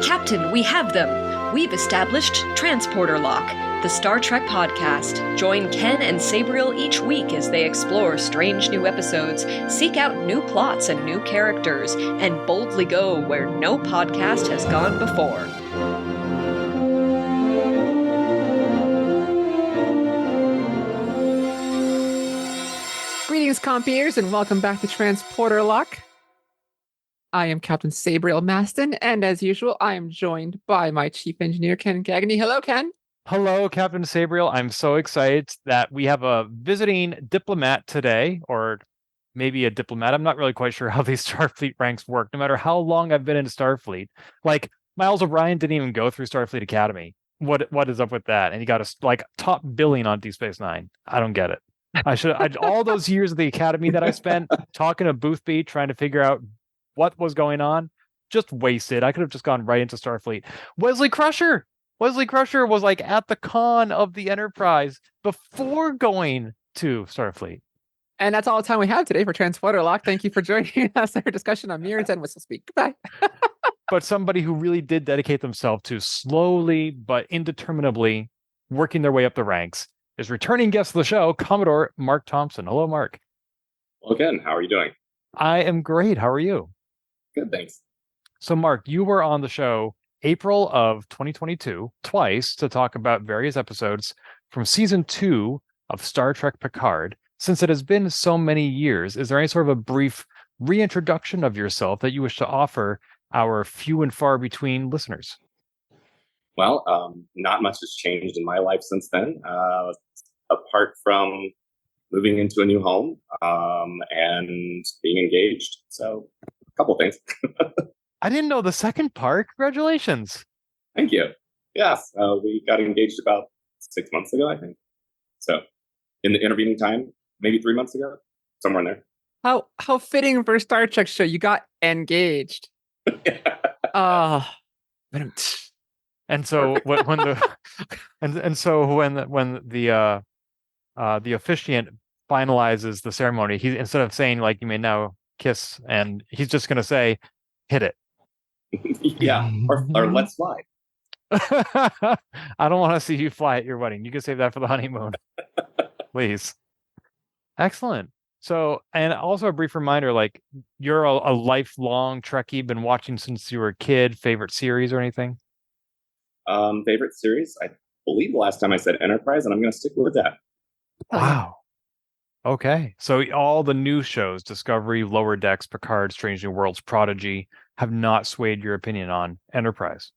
Captain, we have them. We've established Transporter Lock, the Star Trek podcast. Join Ken and Sabriel each week as they explore strange new episodes, seek out new plots and new characters, and boldly go where no podcast has gone before. Greetings, compeers, and welcome back to Transporter Lock. I am Captain Sabriel Maston, and as usual, I am joined by my Chief Engineer, Ken Gagney. Hello, Ken. Hello, Captain Sabriel. I'm so excited that we have a visiting diplomat today, or maybe a diplomat. I'm not really quite sure how these Starfleet ranks work, no matter how long I've been in Starfleet. Like, Miles O'Brien didn't even go through Starfleet Academy. What is up with that? And he got a top billing on Deep Space Nine. I don't get it. All those years of the Academy that I spent talking to Boothby, trying to figure out what was going on, just wasted. I could have just gone right into Starfleet. Wesley Crusher was like at the con of the Enterprise before going to Starfleet. And that's all the time we have today for Transporter Lock. Thank you for joining us. Our discussion on Mirrors and Whistlespeak. Goodbye. But somebody who really did dedicate themselves to slowly but indeterminably working their way up the ranks is returning guest of the show, Commodore Mark Thompson. Hello, Mark. Well, again, how are you doing? I am great. How are you? Good, thanks. So, Mark, you were on the show April of 2022 twice to talk about various episodes from season 2 of Star Trek Picard. Since it has been so many years, is there any sort of a brief reintroduction of yourself that you wish to offer our few and far between listeners? Well, not much has changed in my life since then, apart from moving into a new home and being engaged. So, a couple things. I didn't know the second part. Congratulations. Thank you. Yes, we got engaged about 6 months ago, I think. So, in the intervening time, maybe 3 months ago, somewhere in there. How fitting for a Star Trek show. You got engaged. And so when the officiant finalizes the ceremony, he, instead of saying like you may now kiss, and he's just going to say, hit it. Yeah, or let's fly. I don't want to see you fly at your wedding. You can save that for the honeymoon, please. Excellent. So, and also a brief reminder, like you're a lifelong Trekkie, been watching since you were a kid. Favorite series or anything? Favorite series? I believe the last time I said Enterprise, and I'm going to stick with that. Wow. Okay. So all the new shows, Discovery, Lower Decks, Picard, Strange New Worlds, Prodigy, have not swayed your opinion on Enterprise.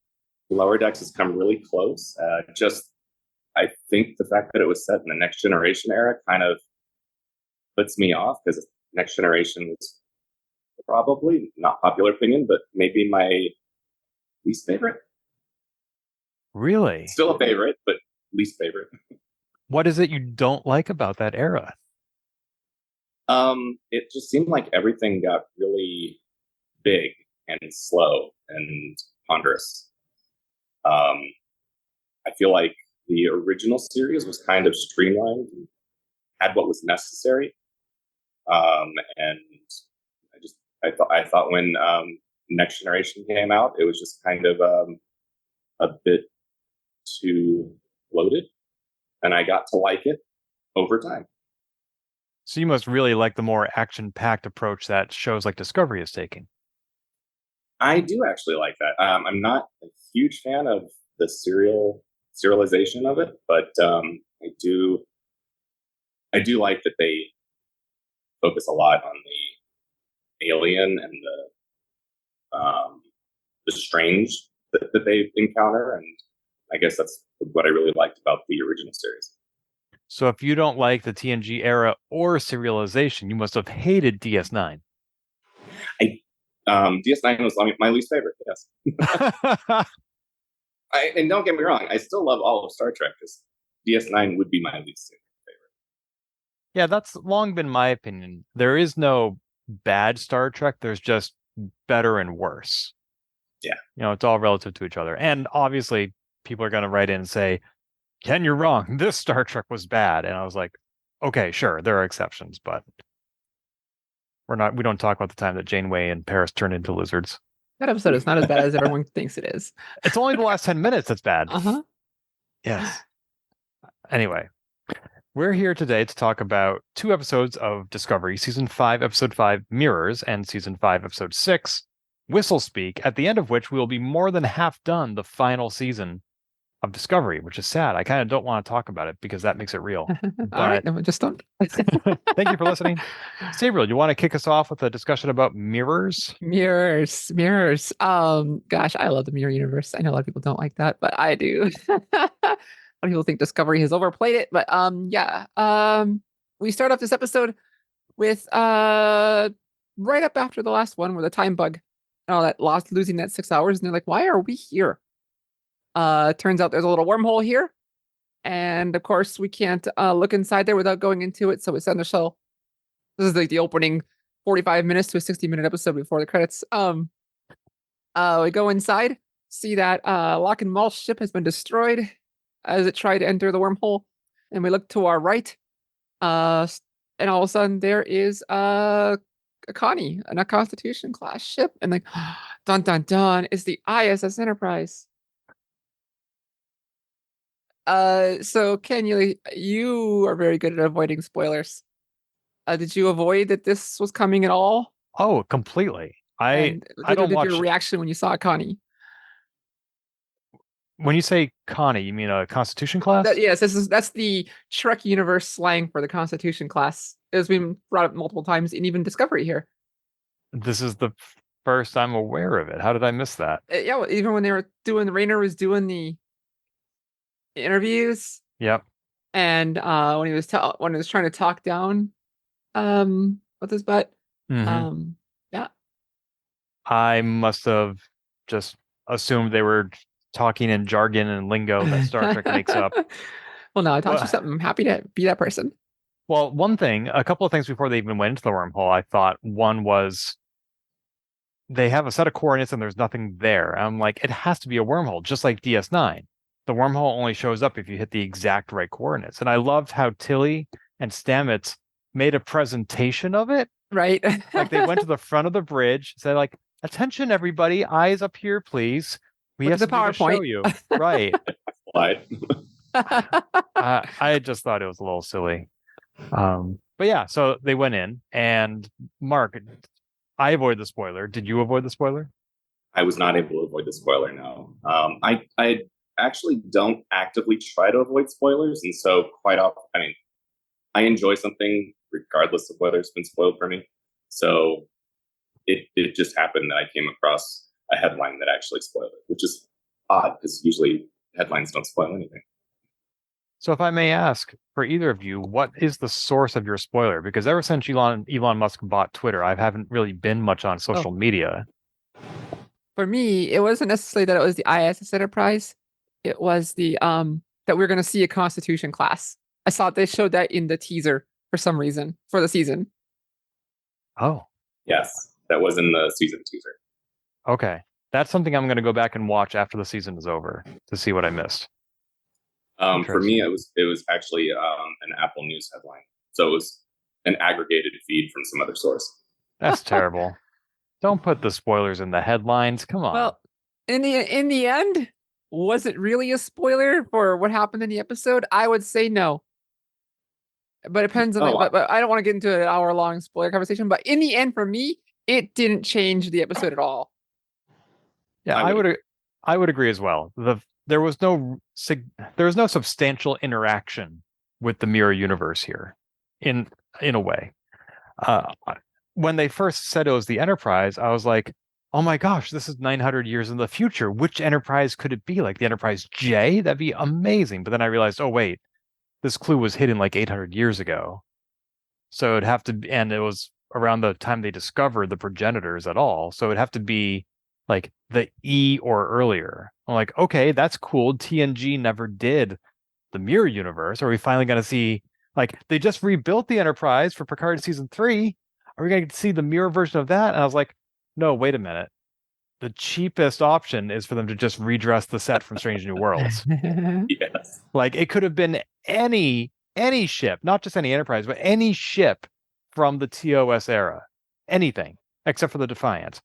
Lower Decks has come really close. I think the fact that it was set in the Next Generation era kind of puts me off, because Next Generation was probably, not popular opinion, but maybe my least favorite. Really? Still a favorite, but least favorite. What is it you don't like about that era? It just seemed like everything got really big and slow and ponderous. I feel like the original series was kind of streamlined and had what was necessary. And I thought when Next Generation came out, it was just kind of a bit too loaded, and I got to like it over time. So you must really like the more action-packed approach that shows like Discovery is taking. I do actually like that. I'm not a huge fan of the serialization of it, but I do like that they focus a lot on the alien and the strange that they encounter, and I guess that's what I really liked about the original series. So if you don't like the TNG era or serialization, you must have hated DS9. DS9 was my least favorite, yes. And don't get me wrong, I still love all of Star Trek, because DS9 would be my least favorite. Yeah, that's long been my opinion. There is no bad Star Trek. There's just better and worse. Yeah. You know, it's all relative to each other. And obviously, people are going to write in and say, Ken, you're wrong. This Star Trek was bad. And I was like, okay, sure, there are exceptions, but we don't talk about the time that Janeway and Paris turned into lizards. That episode is not as bad as everyone thinks it is. It's only the last 10 minutes that's bad. Uh-huh. Yes. Anyway, we're here today to talk about 2 episodes of Discovery, Season 5, Episode 5, Mirrors, and Season 5, Episode 6, Whistlespeak, at the end of which we will be more than half done the final season of Discovery, which is sad. I kind of don't want to talk about it because that makes it real. All right, no, just don't. Thank you for listening. Sabriel, you want to kick us off with a discussion about mirrors? Mirrors. Gosh, I love the mirror universe. I know a lot of people don't like that, but I do. A lot of people think Discovery has overplayed it, but we start off this episode with right up after the last one with a time bug. Oh, that losing that 6 hours, and they're like, why are we here? Turns out there's a little wormhole here, and of course we can't look inside there without going into it, so we send the shuttle. This is like the opening 45 minutes to a 60-minute episode before the credits. We go inside, see that Locke and Mal's ship has been destroyed as it tried to enter the wormhole, and we look to our right, and all of a sudden there is a Connie and a Constitution class ship, and like dun dun dun, it's the ISS Enterprise. So Ken, you are very good at avoiding spoilers. Did you avoid that this was coming at all? Oh, completely. I don't watch your reaction when you saw Connie. When you say Connie, you mean a Constitution class? Yes, that's the Trek universe slang for the Constitution class. It's been brought up multiple times in even Discovery here. This is the first I'm aware of it. How did I miss that? Yeah, well, even when they were Raynor was doing the interviews. Yep. And when he was trying to talk down with his butt. Mm-hmm. Yeah. I must have just assumed they were talking in jargon and lingo that Star Trek makes up. Well, no, I taught you something. I'm happy to be that person. Well, a couple of things before they even went into the wormhole, I thought one was they have a set of coordinates and there's nothing there. I'm like, it has to be a wormhole, just like DS9. The wormhole only shows up if you hit the exact right coordinates. And I loved how Tilly and Stamets made a presentation of it. Right. Like they went to the front of the bridge, said like, attention everybody, eyes up here, please. We have something to show you. Right. I just thought it was a little silly. But yeah, so they went in, and Mark, I avoided the spoiler. Did you avoid the spoiler? I was not able to avoid the spoiler, no. I actually don't actively try to avoid spoilers, and so quite often, I enjoy something regardless of whether it's been spoiled for me. So it just happened that I came across a headline that actually spoiled it, which is odd because usually headlines don't spoil anything. So if I may ask, for either of you, what is the source of your spoiler? Because ever since Elon Musk bought Twitter, I haven't really been much on social media. For me, it wasn't necessarily that it was the ISS Enterprise. It was the that we're going to see a Constitution class. I saw they showed that in the teaser for some reason for the season. Oh. Yes, that was in the season teaser. Okay. That's something I'm going to go back and watch after the season is over to see what I missed. For me, it was actually an Apple News headline. So it was an aggregated feed from some other source. That's terrible. Don't put the spoilers in the headlines. Come on. Well, in the end, was it really a spoiler for what happened in the episode? I would say no. But it depends on but I don't want to get into an hour-long spoiler conversation. But in the end, for me, it didn't change the episode at all. Yeah, I would agree as well. There was no substantial interaction with the mirror universe here, in a way. When they first said it was the Enterprise, I was like, oh my gosh, this is 900 years in the future. Which Enterprise could it be? Like the Enterprise J? That'd be amazing. But then I realized, oh wait, this clue was hidden like 800 years ago. So it'd have to be, and it was around the time they discovered the progenitors at all. So it'd have to be like the E or earlier. I'm like, okay, that's cool. TNG never did the mirror universe. Are we finally going to see, like, they just rebuilt the Enterprise for Picard season 3. Are we going to see the mirror version of that? And I was like, no, wait a minute. The cheapest option is for them to just redress the set from Strange New Worlds. Yes. Like, it could have been any ship, not just any Enterprise, but any ship from the TOS era. Anything, except for the Defiant.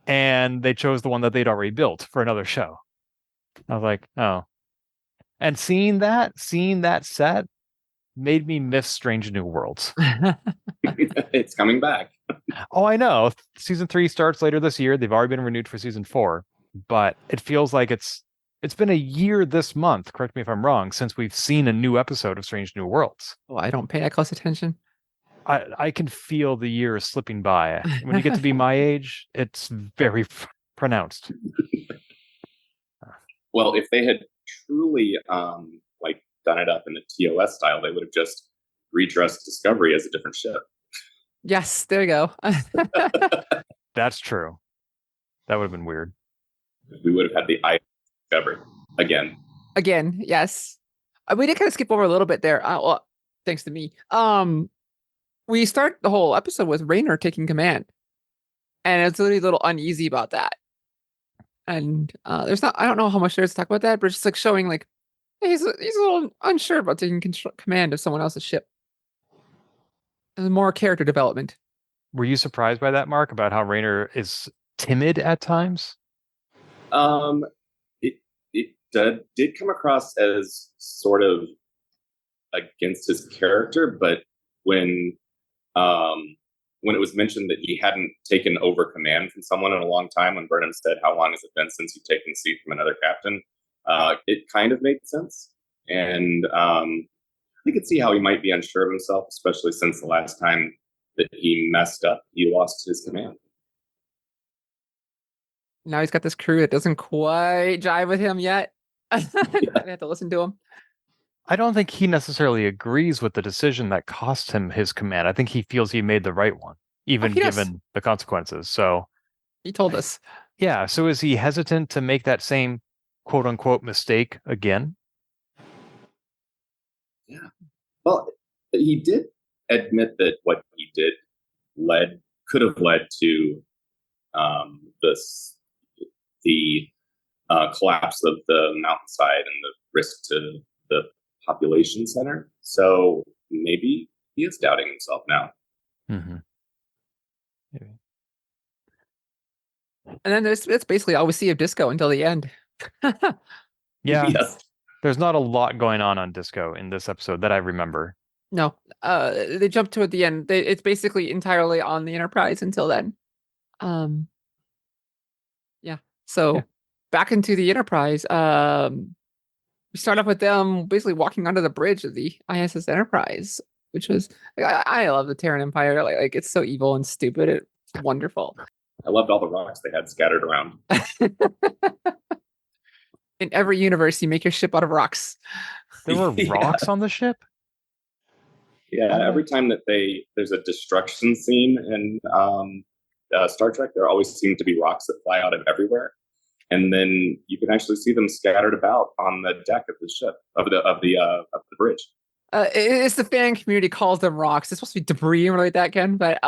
and they chose the one that they'd already built for another show. I was like, oh. And seeing that set made me miss Strange New Worlds. It's coming back. Oh, I know. Season 3 starts later this year. They've already been renewed for season 4, but it feels like it's been a year this month, correct me if I'm wrong, since we've seen a new episode of Strange New Worlds. Oh, I don't pay that close attention. I can feel the years slipping by. When you get to be my age, it's very pronounced. Well, if they had truly like done it up in the TOS style, they would have just redressed Discovery as a different ship. Yes, there you go. That's true. That would have been weird. We would have had the Discovery again. Again, yes. We did kind of skip over a little bit there. Well, thanks to me. We start the whole episode with Raynor taking command, and it's literally a little uneasy about that. And I don't know how much there is to talk about that, but it's just like showing like he's a little unsure about taking command of someone else's ship. And more character development. Were you surprised by that, Mark, about how Raynor is timid at times? It did come across as sort of against his character, but when it was mentioned that he hadn't taken over command from someone in a long time, when Burnham said, "How long has it been since you've taken the seat from another captain?" It kind of made sense, and I could see how he might be unsure of himself, especially since the last time that he messed up, he lost his command. Now he's got this crew that doesn't quite jive with him yet. I have to listen to him. I don't think he necessarily agrees with the decision that cost him his command. I think he feels he made the right one, even given the consequences. So he told us. Yeah. So is he hesitant to make that same quote unquote mistake again? Yeah. Well, he did admit that what he did could have led to the collapse of the mountainside and the risk to the population center. So maybe he is doubting himself now. Mm-hmm. Maybe. And then that's basically all we see of Disco until the end. Yeah. Yes. There's not a lot going on Disco in this episode that I remember. No. They jump to at the end. It's basically entirely on the Enterprise until then. Yeah. So back into the Enterprise. We start off with them basically walking onto the bridge of the ISS Enterprise, which was I love the Terran Empire. Like it's so evil and stupid. It's wonderful. I loved all the rocks they had scattered around. In every universe, you make your ship out of rocks. There were rocks on the ship? Yeah, every time that there's a destruction scene in Star Trek, there always seem to be rocks that fly out of everywhere, and then you can actually see them scattered about on the deck of the ship of the bridge. It's the fan community calls them rocks. It's supposed to be debris and like that, Ken. But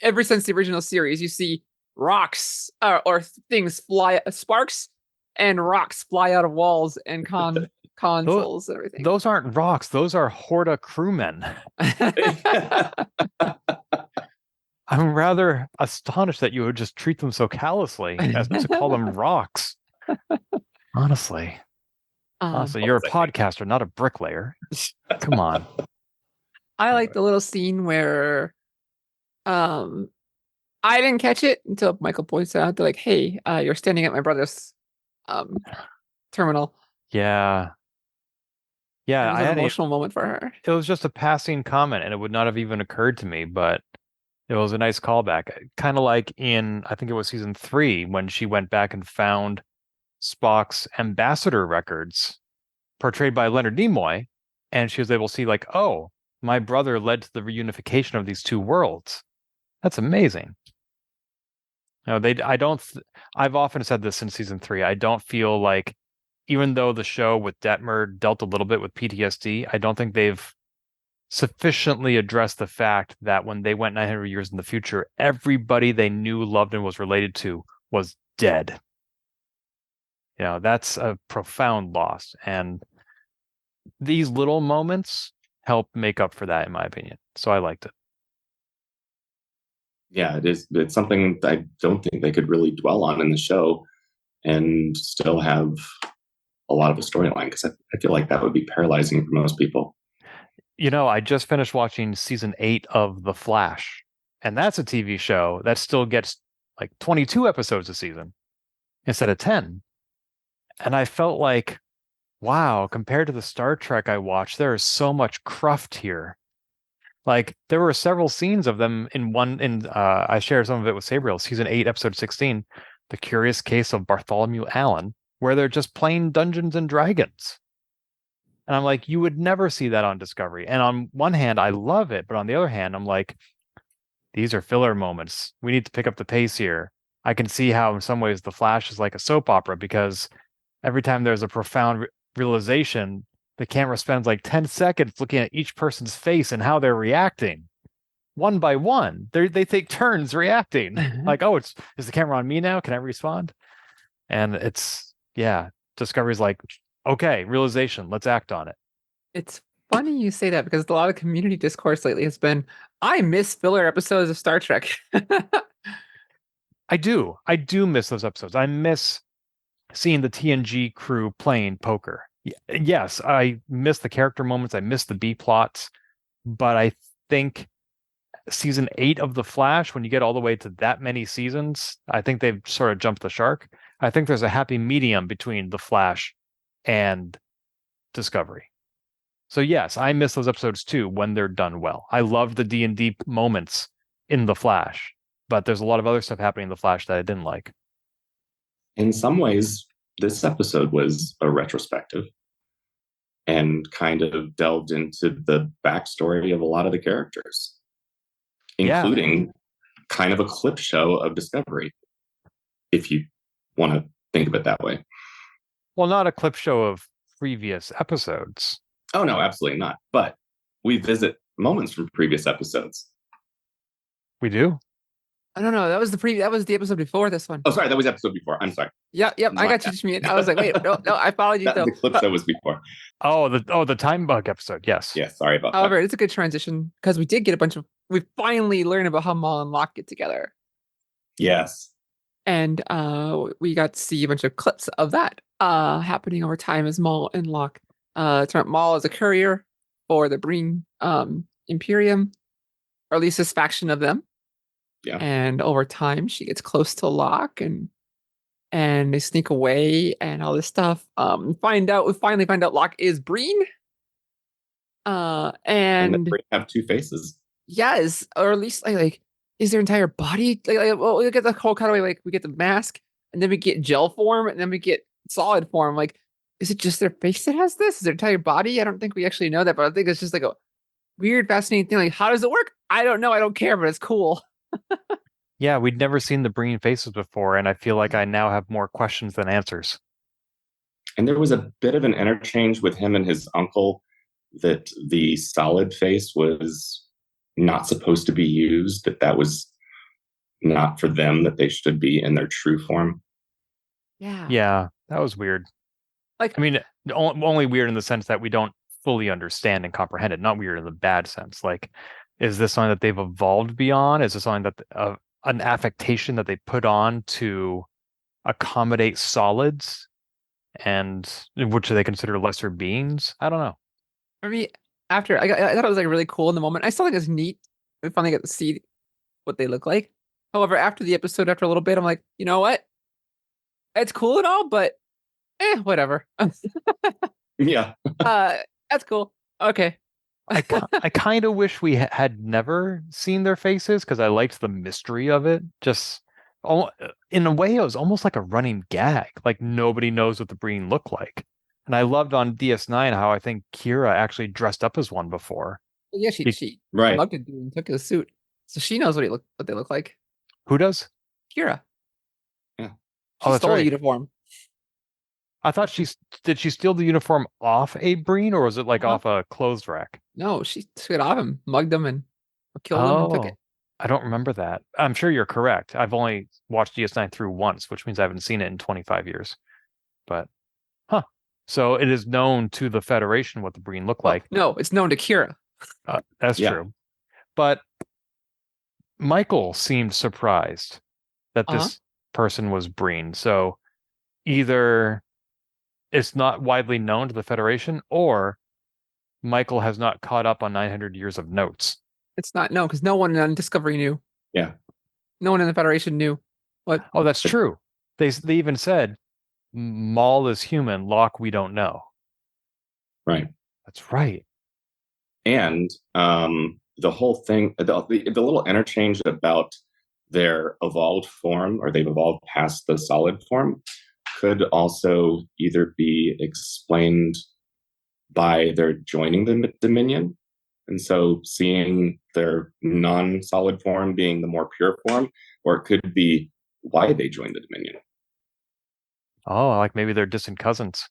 ever since the original series, you see rocks or things fly, sparks and rocks fly out of walls and consoles and everything. Those aren't rocks. Those are Horta crewmen. I'm rather astonished that you would just treat them so callously as to call them rocks. Honestly, you're a podcaster, not a bricklayer. Come on. I like the little scene where I didn't catch it until Michael points out, they're like, "Hey, you're standing at my brother's terminal." Yeah. It was an emotional moment for her. It was just a passing comment, and it would not have even occurred to me, but it was a nice callback. Kind of like in, I think it was season 3, when she went back and found Spock's ambassador records portrayed by Leonard Nimoy, and she was able to see like, oh, my brother led to the reunification of these two worlds. That's amazing. I've often said this since season 3. I don't feel like, even though the show with Detmer dealt a little bit with PTSD, I don't think they've sufficiently addressed the fact that when they went 900 years in the future, everybody they knew, loved, and was related to was dead. That's a profound loss. And these little moments help make up for that, in my opinion. So I liked it. Yeah, it is. It's something that I don't think they could really dwell on in the show and still have a lot of a storyline, because I feel like that would be paralyzing for most people. I just finished watching season 8 of The Flash, and that's a TV show that still gets like 22 episodes a season instead of 10. And I felt like, wow, compared to the Star Trek I watched, there is so much cruft here. Like there were several scenes of them I shared some of it with Sabriel, season 8, episode 16, The Curious Case of Bartholomew Allen, where they're just playing Dungeons and Dragons. And I'm like, you would never see that on Discovery. And on one hand, I love it, but on the other hand, I'm like, these are filler moments. We need to pick up the pace here. I can see how in some ways The Flash is like a soap opera, because every time there's a profound realization, the camera spends like 10 seconds looking at each person's face and how they're reacting one by one. They take turns reacting. Like, oh, is the camera on me now? Can I respond? And Discovery's like, okay, realization, let's act on it. It's funny you say that, because a lot of community discourse lately has been, I miss filler episodes of Star Trek. I do miss those episodes. I miss seeing the TNG crew playing poker. Yes, I miss the character moments. I miss the B plots, but I think season 8 of The Flash, when you get all the way to that many seasons, I think they've sort of jumped the shark. I think there's a happy medium between The Flash and Discovery. So yes, I miss those episodes too when they're done well. I love the D&D moments in The Flash, but there's a lot of other stuff happening in The Flash that I didn't like. In some ways, this episode was a retrospective and kind of delved into the backstory of a lot of the characters, including kind of a clip show of Discovery, if you want to think of it that way. Well, not a clip show of previous episodes. Oh, no, absolutely not. But we visit moments from previous episodes. We do? I don't know. That was the episode before this one. Oh, sorry, that was episode before. I'm sorry. Yep. I got you, Shmeat. I was like, wait, no, I followed you though. The clip show was before. The time bug episode. Yes. Yeah, sorry about However, that. it's a good transition, because we did get we finally learned about how Maul and Locke get together. Yes. And we got to see a bunch of clips of that happening over time as Maul and Locke. Maul is a courier for the Breen Imperium, or at least this faction of them. Yeah. And over time, she gets close to Locke, and they sneak away and all this stuff. We finally find out Locke is Breen. And they have two faces. Yes, or at least like is their entire body well, we get the whole cutaway, like we get the mask, and then we get gel form, and then we get solid form. Like, is it just their face that has this? Is their entire body? I don't think we actually know that, but I think it's just like a weird, fascinating thing. Like, how does it work? I don't know. I don't care, but it's cool. Yeah, we'd never seen the Breen faces before, and I feel like I now have more questions than answers. And there was a bit of an interchange with him and his uncle that the solid face was not supposed to be used, that was not for them, that they should be in their true form. Yeah, that was weird. Like, I mean, only weird in the sense that we don't fully understand and comprehend it, not weird in the bad sense. Like, is this something that they've evolved beyond? Is this something that an affectation that they put on to accommodate solids, and which they consider lesser beings? I don't know. for me, I thought it was like really cool in the moment. I still think it's neat. We finally get to see what they look like. However, after the episode, after a little bit, I'm like, you know what? It's cool and all, but whatever. Yeah. That's cool. Okay. I kind of wish we had never seen their faces, because I liked the mystery of it. Just in a way, it was almost like a running gag. Like nobody knows what the Breen look like. And I loved on DS9 how I think Kira actually dressed up as one before. Yeah, she right. loved it and took his suit, so she knows what they look like. Who does? Kira. Yeah. She stole the uniform. I thought did she steal the uniform off a Breen, or was it like off a clothes rack? No, she took it off him, mugged him, and killed him and took it. I don't remember that. I'm sure you're correct. I've only watched DS9 through once, which means I haven't seen it in 25 years. But, so it is known to the Federation what the Breen look like. No, it's known to Kira. That's true. But Michael seemed surprised that Uh-huh. this person was Breen. So either it's not widely known to the Federation, or Michael has not caught up on 900 years of notes. It's not, no, because no one on Discovery knew. Yeah. No one in the Federation knew. What? Oh, that's true. They even said, Maul is human, Locke we don't know. Right. That's right. And the whole thing, the little interchange about their evolved form, or they've evolved past the solid form, could also either be explained by their joining the Dominion, and so seeing their non-solid form being the more pure form, or it could be why they joined the Dominion. Oh, like maybe they're distant cousins.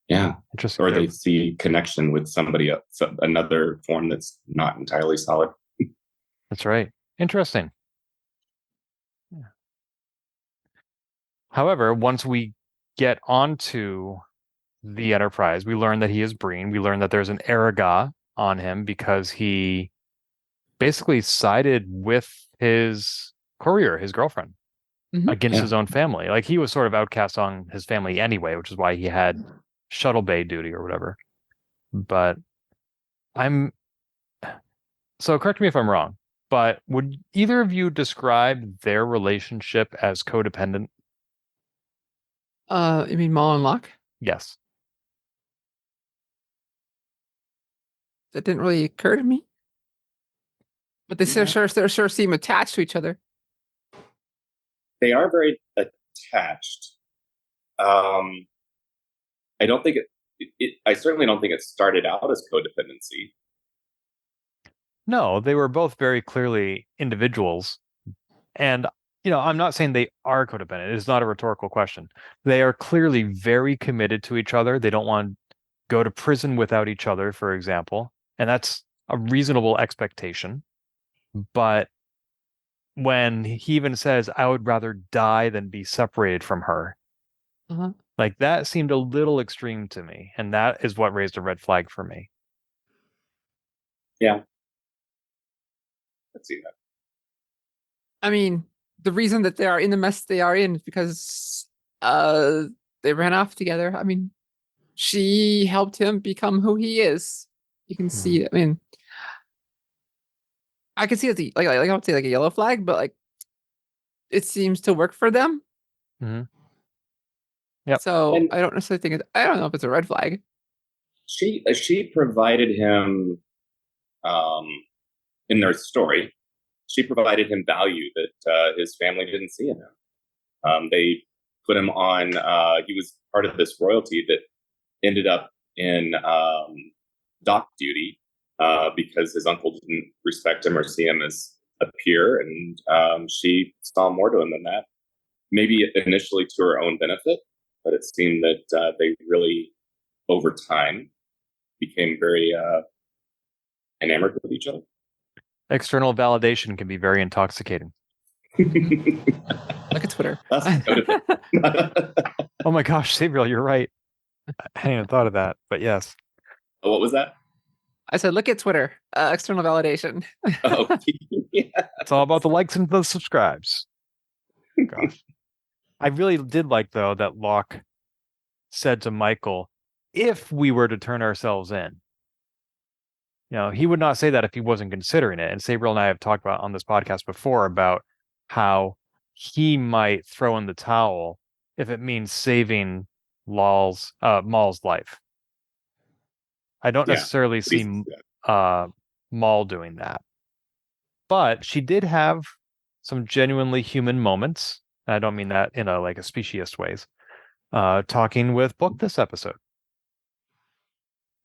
Yeah. Interesting. Or they see connection with somebody else, another form that's not entirely solid. That's right. Interesting. Yeah. However, once we get onto the Enterprise, we learn that he is Breen. We learn that there's an Araga on him because he basically sided with his courier, his girlfriend, against his own family. Like, he was sort of outcast on his family anyway, which is why he had shuttle bay duty or whatever. But so correct me if I'm wrong, but would either of you describe their relationship as codependent? You mean Maul and Locke? Yes. That didn't really occur to me. But they sure seem attached to each other. They are very attached. I don't think I certainly don't think it started out as codependency. No, they were both very clearly individuals. And, I'm not saying they are codependent. It is not a rhetorical question. They are clearly very committed to each other. They don't want to go to prison without each other, for example. And that's a reasonable expectation. But when he even says, I would rather die than be separated from her, like, that seemed a little extreme to me. And that is what raised a red flag for me. Yeah. Let's see that. I mean, the reason that they are in the mess they are in is because they ran off together. I mean, she helped him become who he is. You can see it. I mean, I can see it like I would say like a yellow flag, but like it seems to work for them. Yep. So And I don't necessarily think I don't know if it's a red flag. She provided him in their story. She provided him value that his family didn't see in him. They put him on. He was part of this royalty that ended up in dock duty because his uncle didn't respect him or see him as a peer, and she saw more to him than that. Maybe initially to her own benefit, but it seemed that they really, over time, became very enamored with each other. External validation can be very intoxicating. Look at Twitter. Oh my gosh, Sabriel, you're right. I hadn't even thought of that, but yes. Oh, what was that? I said, look at Twitter. External validation. Oh, yeah. It's all about the likes and the subscribes. Gosh. I really did like, though, that Locke said to Michael, if we were to turn ourselves in. He would not say that if he wasn't considering it. And Sabriel and I have talked about on this podcast before about how he might throw in the towel if it means saving Maul's life. I don't necessarily see Maul doing that. But she did have some genuinely human moments. And I don't mean that in a speciesist ways. Talking with Book this episode.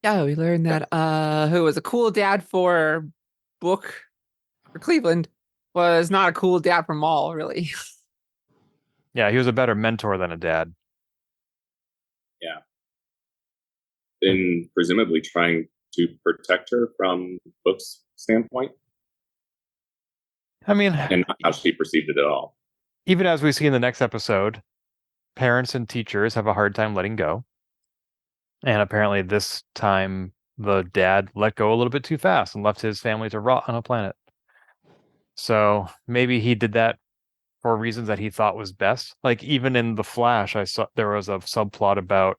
Yeah, we learned that who was a cool dad for Book for Cleveland was not a cool dad for Maul, really. Yeah, he was a better mentor than a dad. Yeah. And presumably trying to protect her from Book's standpoint. I mean, and not how she perceived it at all. Even as we see in the next episode, parents and teachers have a hard time letting go. And apparently this time the dad let go a little bit too fast and left his family to rot on a planet. So maybe he did that for reasons that he thought was best. Like even in The Flash, I saw there was a subplot about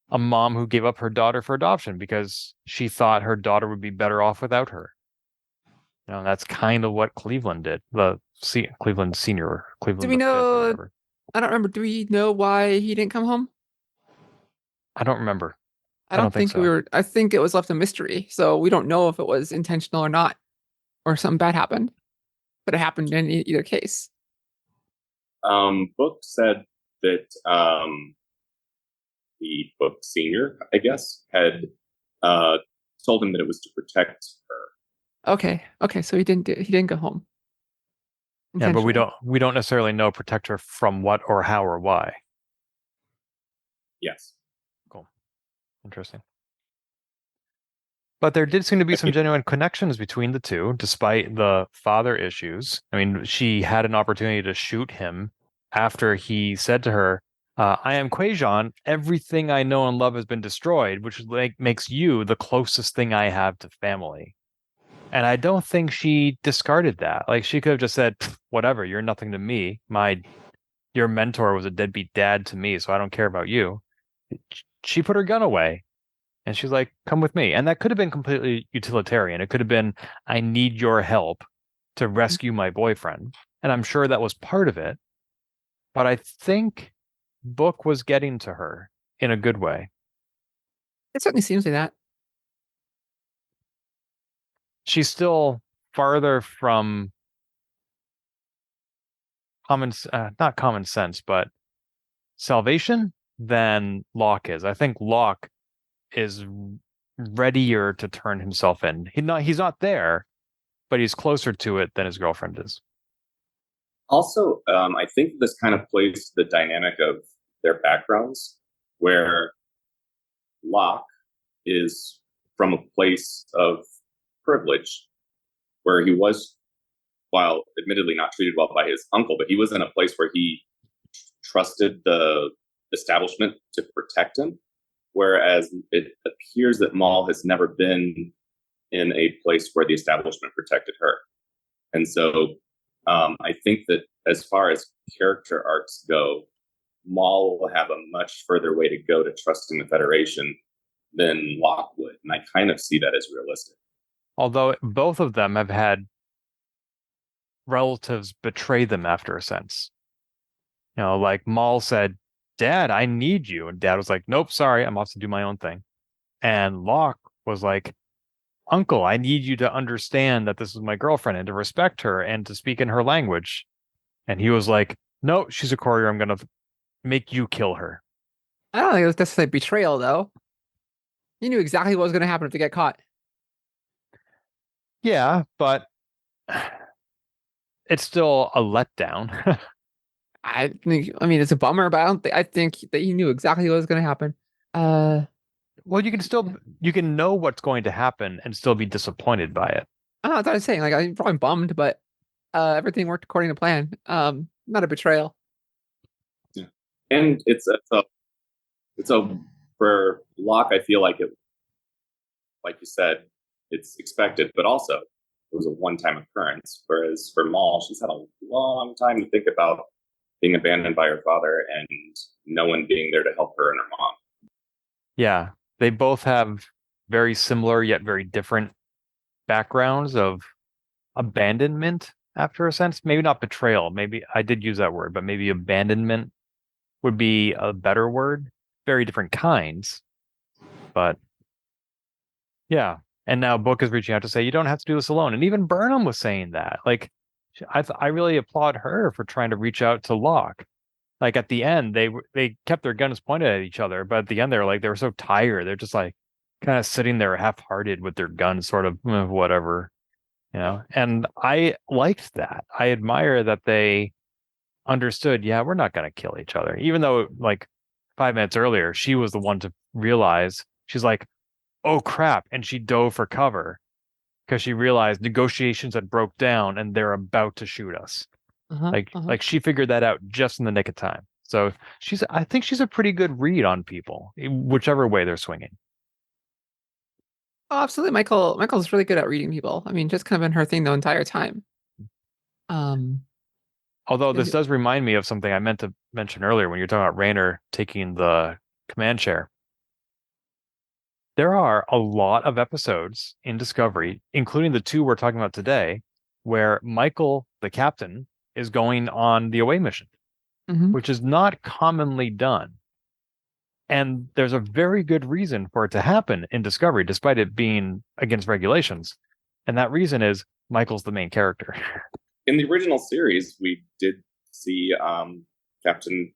a mom who gave up her daughter for adoption because she thought her daughter would be better off without her. That's kind of what Cleveland did. Cleveland Senior, Do Cleveland we the Fifth, or know? whatever. I don't remember. Do we know why he didn't come home? I don't remember. I I don't don't think think we so. were. I think it was left a mystery, so we don't know if it was intentional or not, or something bad happened. But it happened in either case. Book said that the Book senior, I guess, had told him that it was to protect her. Okay. So he didn't go home. Yeah, but we Intentionally. don't necessarily know protect her from what or how or why. Yes. Cool. Interesting. But there did seem to be some genuine connections between the two, despite the father issues. I mean, she had an opportunity to shoot him after he said to her, I am Quajon. Everything I know and love has been destroyed, which makes you the closest thing I have to family. And I don't think she discarded that. Like she could have just said, whatever, you're nothing to me. Your mentor was a deadbeat dad to me, so I don't care about you. She put her gun away. And she's like, come with me. And that could have been completely utilitarian. It could have been, I need your help to rescue my boyfriend. And I'm sure that was part of it. But I think Book was getting to her in a good way. It certainly seems like that. She's still farther from not common sense, but salvation than Locke is. I think Locke is readier to turn himself in. He's not there, but he's closer to it than his girlfriend is. Also, I think this kind of plays to the dynamic of their backgrounds, where Locke is from a place of privilege, where he was, while admittedly not treated well by his uncle, but he was in a place where he trusted the establishment to protect him. Whereas it appears that Maul has never been in a place where the establishment protected her. And so I think that as far as character arcs go, Maul will have a much further way to go to trusting the Federation than Locke would. And I kind of see that as realistic. Although both of them have had relatives betray them after a sense. Like Maul said, Dad, I need you. And Dad was like, nope, sorry, I'm off to do my own thing. And Locke was like, Uncle, I need you to understand that this is my girlfriend and to respect her and to speak in her language. And he was like, no, she's a courier. I'm going to make you kill her. I don't think it was necessarily betrayal, though. He knew exactly what was going to happen if they get caught. Yeah, but it's still a letdown. I mean, it's a bummer, but I think that he knew exactly what was going to happen. Well, you can know what's going to happen and still be disappointed by it. I don't know what I was saying. Like, I'm probably bummed, but everything worked according to plan. Not a betrayal. Yeah. And it's a for Locke, I feel like like you said, it's expected, but also it was a one-time occurrence. Whereas for Maul, she's had a long time to think about being abandoned by her father and no one being there to help her and her mom. Yeah, they both have very similar yet very different backgrounds of abandonment after a sense. Maybe not betrayal. Maybe I did use that word, but maybe abandonment would be a better word. Very different kinds, but yeah. And now Book is reaching out to say you don't have to do this alone. And even Burnham was saying that. Like, I really applaud her for trying to reach out to Locke. Like at the end, they kept their guns pointed at each other, but at the end they were so tired. They're just like kind of sitting there half-hearted with their guns, sort of whatever, And I liked that. I admire that they understood. Yeah, we're not going to kill each other, even though like 5 minutes earlier she was the one to realize. She's like, oh crap, and she dove for cover because she realized negotiations had broke down and they're about to shoot us. Like she figured that out just in the nick of time. So I think she's a pretty good read on people, whichever way they're swinging. Oh, absolutely. Michael's really good at reading people. I mean, just kind of been her thing the entire time. Although this does remind me of something I meant to mention earlier when you're talking about Rayner taking the command chair. There are a lot of episodes in Discovery, including the 2 we're talking about today, where Michael, the captain, is going on the away mission, which is not commonly done. And there's a very good reason for it to happen in Discovery, despite it being against regulations. And that reason is Michael's the main character. In the original series, we did see Captain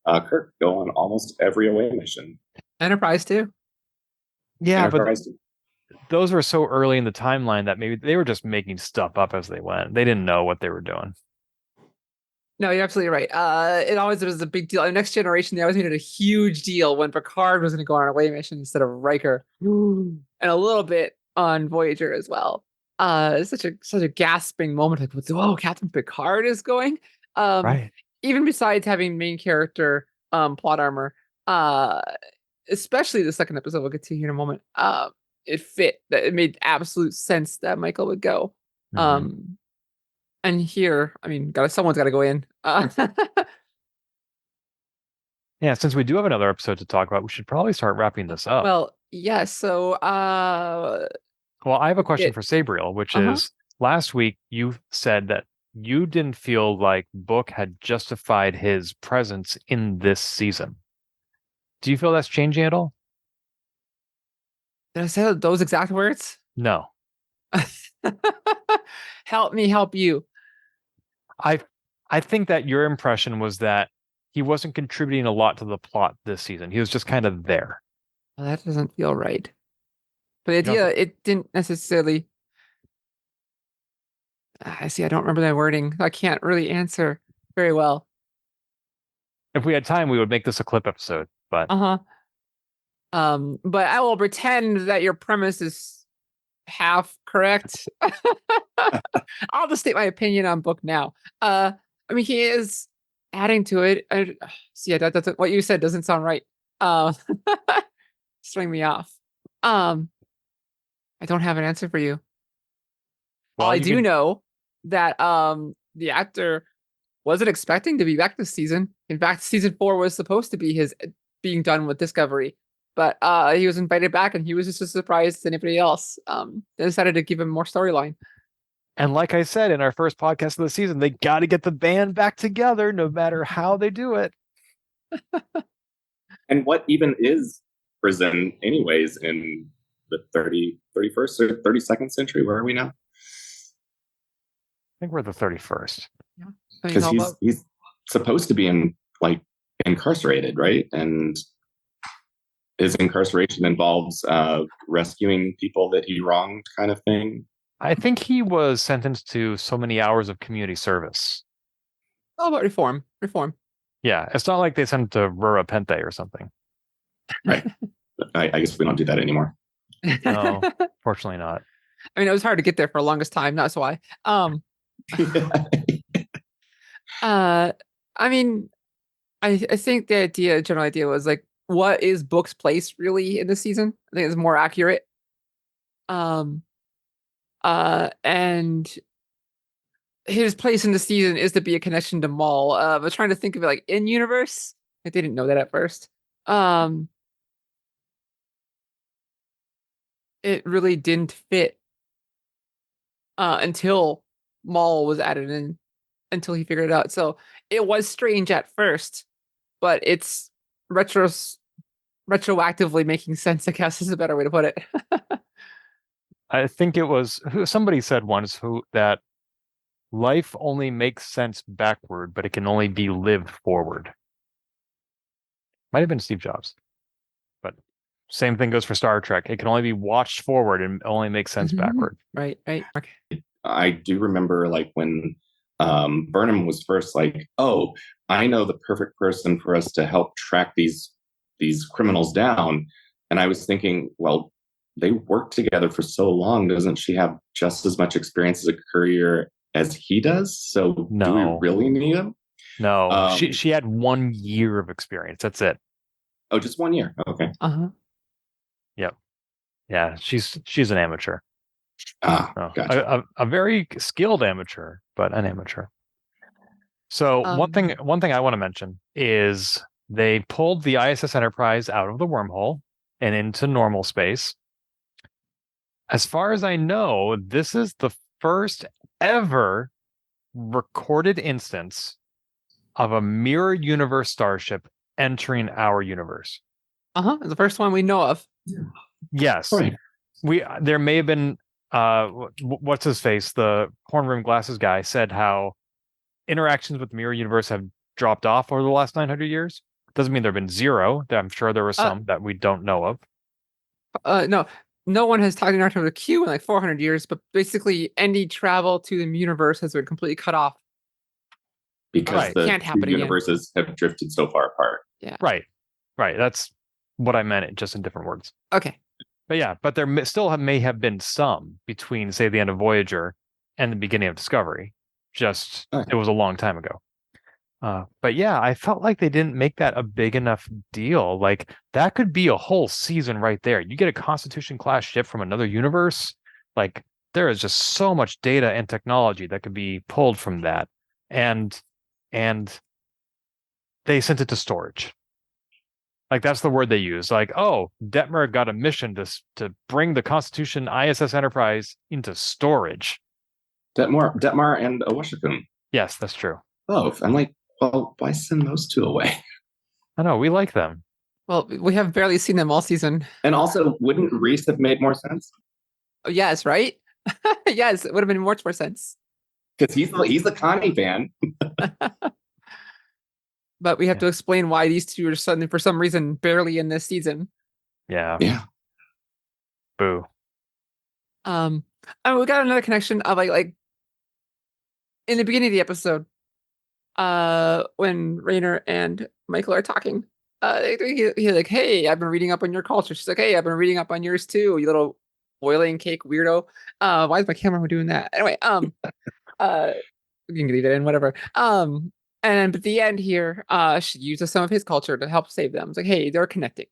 Kirk go on almost every away mission. Enterprise too. Yeah, Enterprise. but those were so early in the timeline that maybe they were just making stuff up as they went. They didn't know what they were doing. No, you're absolutely right. It always was a big deal. In Next Generation, they always made it a huge deal when Picard was going to go on an away mission instead of Riker, and a little bit on Voyager as well. It's such a gasping moment. Like, whoa, Captain Picard is going. Right. Even besides having main character plot armor, especially the second episode we'll get to here in a moment. It fit. That it made absolute sense that Michael would go. And here, I mean, someone's got to go in. Yeah, since we do have another episode to talk about, we should probably start wrapping this up. Well, yeah. So, well, I have a question for Sabriel, which is last week you said that you didn't feel like Book had justified his presence in this season. Do you feel that's changing at all? Did I say those exact words? No. Help me help you. I think that your impression was that he wasn't contributing a lot to the plot this season. He was just kind of there. Well, that doesn't feel right. But the idea, it didn't necessarily. I see. I don't remember that wording. I can't really answer very well. If we had time, we would make this a clip episode. But but I will pretend that your premise is half correct. I'll just state my opinion on Book now. I mean, he is adding to it. See, that doesn't. What you said doesn't sound right. Throwing me off. I don't have an answer for you. Well, I do know that the actor wasn't expecting to be back this season. In fact, season 4 was supposed to be his being done with Discovery, but he was invited back, and he was just as surprised as anybody else. They decided to give him more storyline. And like I said in our first podcast of the season, they got to get the band back together, no matter how they do it. And what even is prison, anyways, in the 31st or 32nd century? Where are we now? I think we're the 31st. Yeah, because he's supposed to be incarcerated, right? And his incarceration involves rescuing people that he wronged, kind of thing. I think he was sentenced to so many hours of community service. All about reform. Yeah, it's not like they sent him to Rura Pente or something. Right. I guess we don't do that anymore. No, fortunately not. I mean, it was hard to get there for the longest time. That's why. I mean, I think the general idea was like, what is Book's place really in this season? I think it's more accurate. And his place in the season is to be a connection to Maul. But trying to think of it like in universe, I didn't know that at first. It really didn't fit until Maul was added in, until he figured it out. So it was strange at first, but it's retroactively making sense, I guess is a better way to put it. I think it was somebody said once that life only makes sense backward, but it can only be lived forward. Might have been Steve Jobs, but same thing goes for Star Trek. It can only be watched forward and only makes sense backward. Right. Okay. I do remember when Burnham was first like, oh, I know the perfect person for us to help track these criminals down. And I was thinking, well, they worked together for so long. Doesn't she have just as much experience as a courier as he does? So do we really need him? No, she had 1 year of experience. That's it. Oh, just 1 year. Okay. Uh-huh. Yep. Yeah, she's an amateur. So, Gotcha. a very skilled amateur, but an amateur. So one thing I want to mention is they pulled the ISS Enterprise out of the wormhole and into normal space. As far as I know, this is the first ever recorded instance of a mirror universe starship entering our universe. The first one we know of. Yes. Right. There may have been what's his face, the horn rim glasses guy, said how interactions with the mirror universe have dropped off over the last 900 years. Doesn't mean there have been zero. I'm sure there were some that we don't know of. No one has talked to the Q in like 400 years, but basically any travel to the universe has been completely cut off. Because the Can't happen two again. universes have drifted so far apart. Yeah. Right. That's what I meant, just in different words. Okay. But yeah, there may have been some between, say, the end of Voyager and the beginning of Discovery. Just it was a long time ago. But yeah, I felt like they didn't make that a big enough deal. Like that could be a whole season right there. You get a Constitution class ship from another universe. Like there is just so much data and technology that could be pulled from that. And they sent it to storage. Like that's the word they use. Like, oh, Detmer got a mission to bring the Constitution ISS Enterprise into storage. Detmar and Awashikun. Yes, that's true. Both. I'm like, well, why send those two away? I know, we like them. Well, we have barely seen them all season. And also, wouldn't Reese have made more sense? Oh, yes, right? Yes, it would have been much more sense. Because he's the Connie fan. But we have to explain why these two are suddenly, for some reason, barely in this season. Yeah. Boo. And we got another connection of like in the beginning of the episode, when Raynor and Michael are talking, he's like, "Hey, I've been reading up on your culture." She's like, "Hey, I've been reading up on yours too, you little boiling cake weirdo." Why is my camera doing that? Anyway, we can leave it in, whatever. And at the end here, she uses some of his culture to help save them. It's like, hey, they're connecting.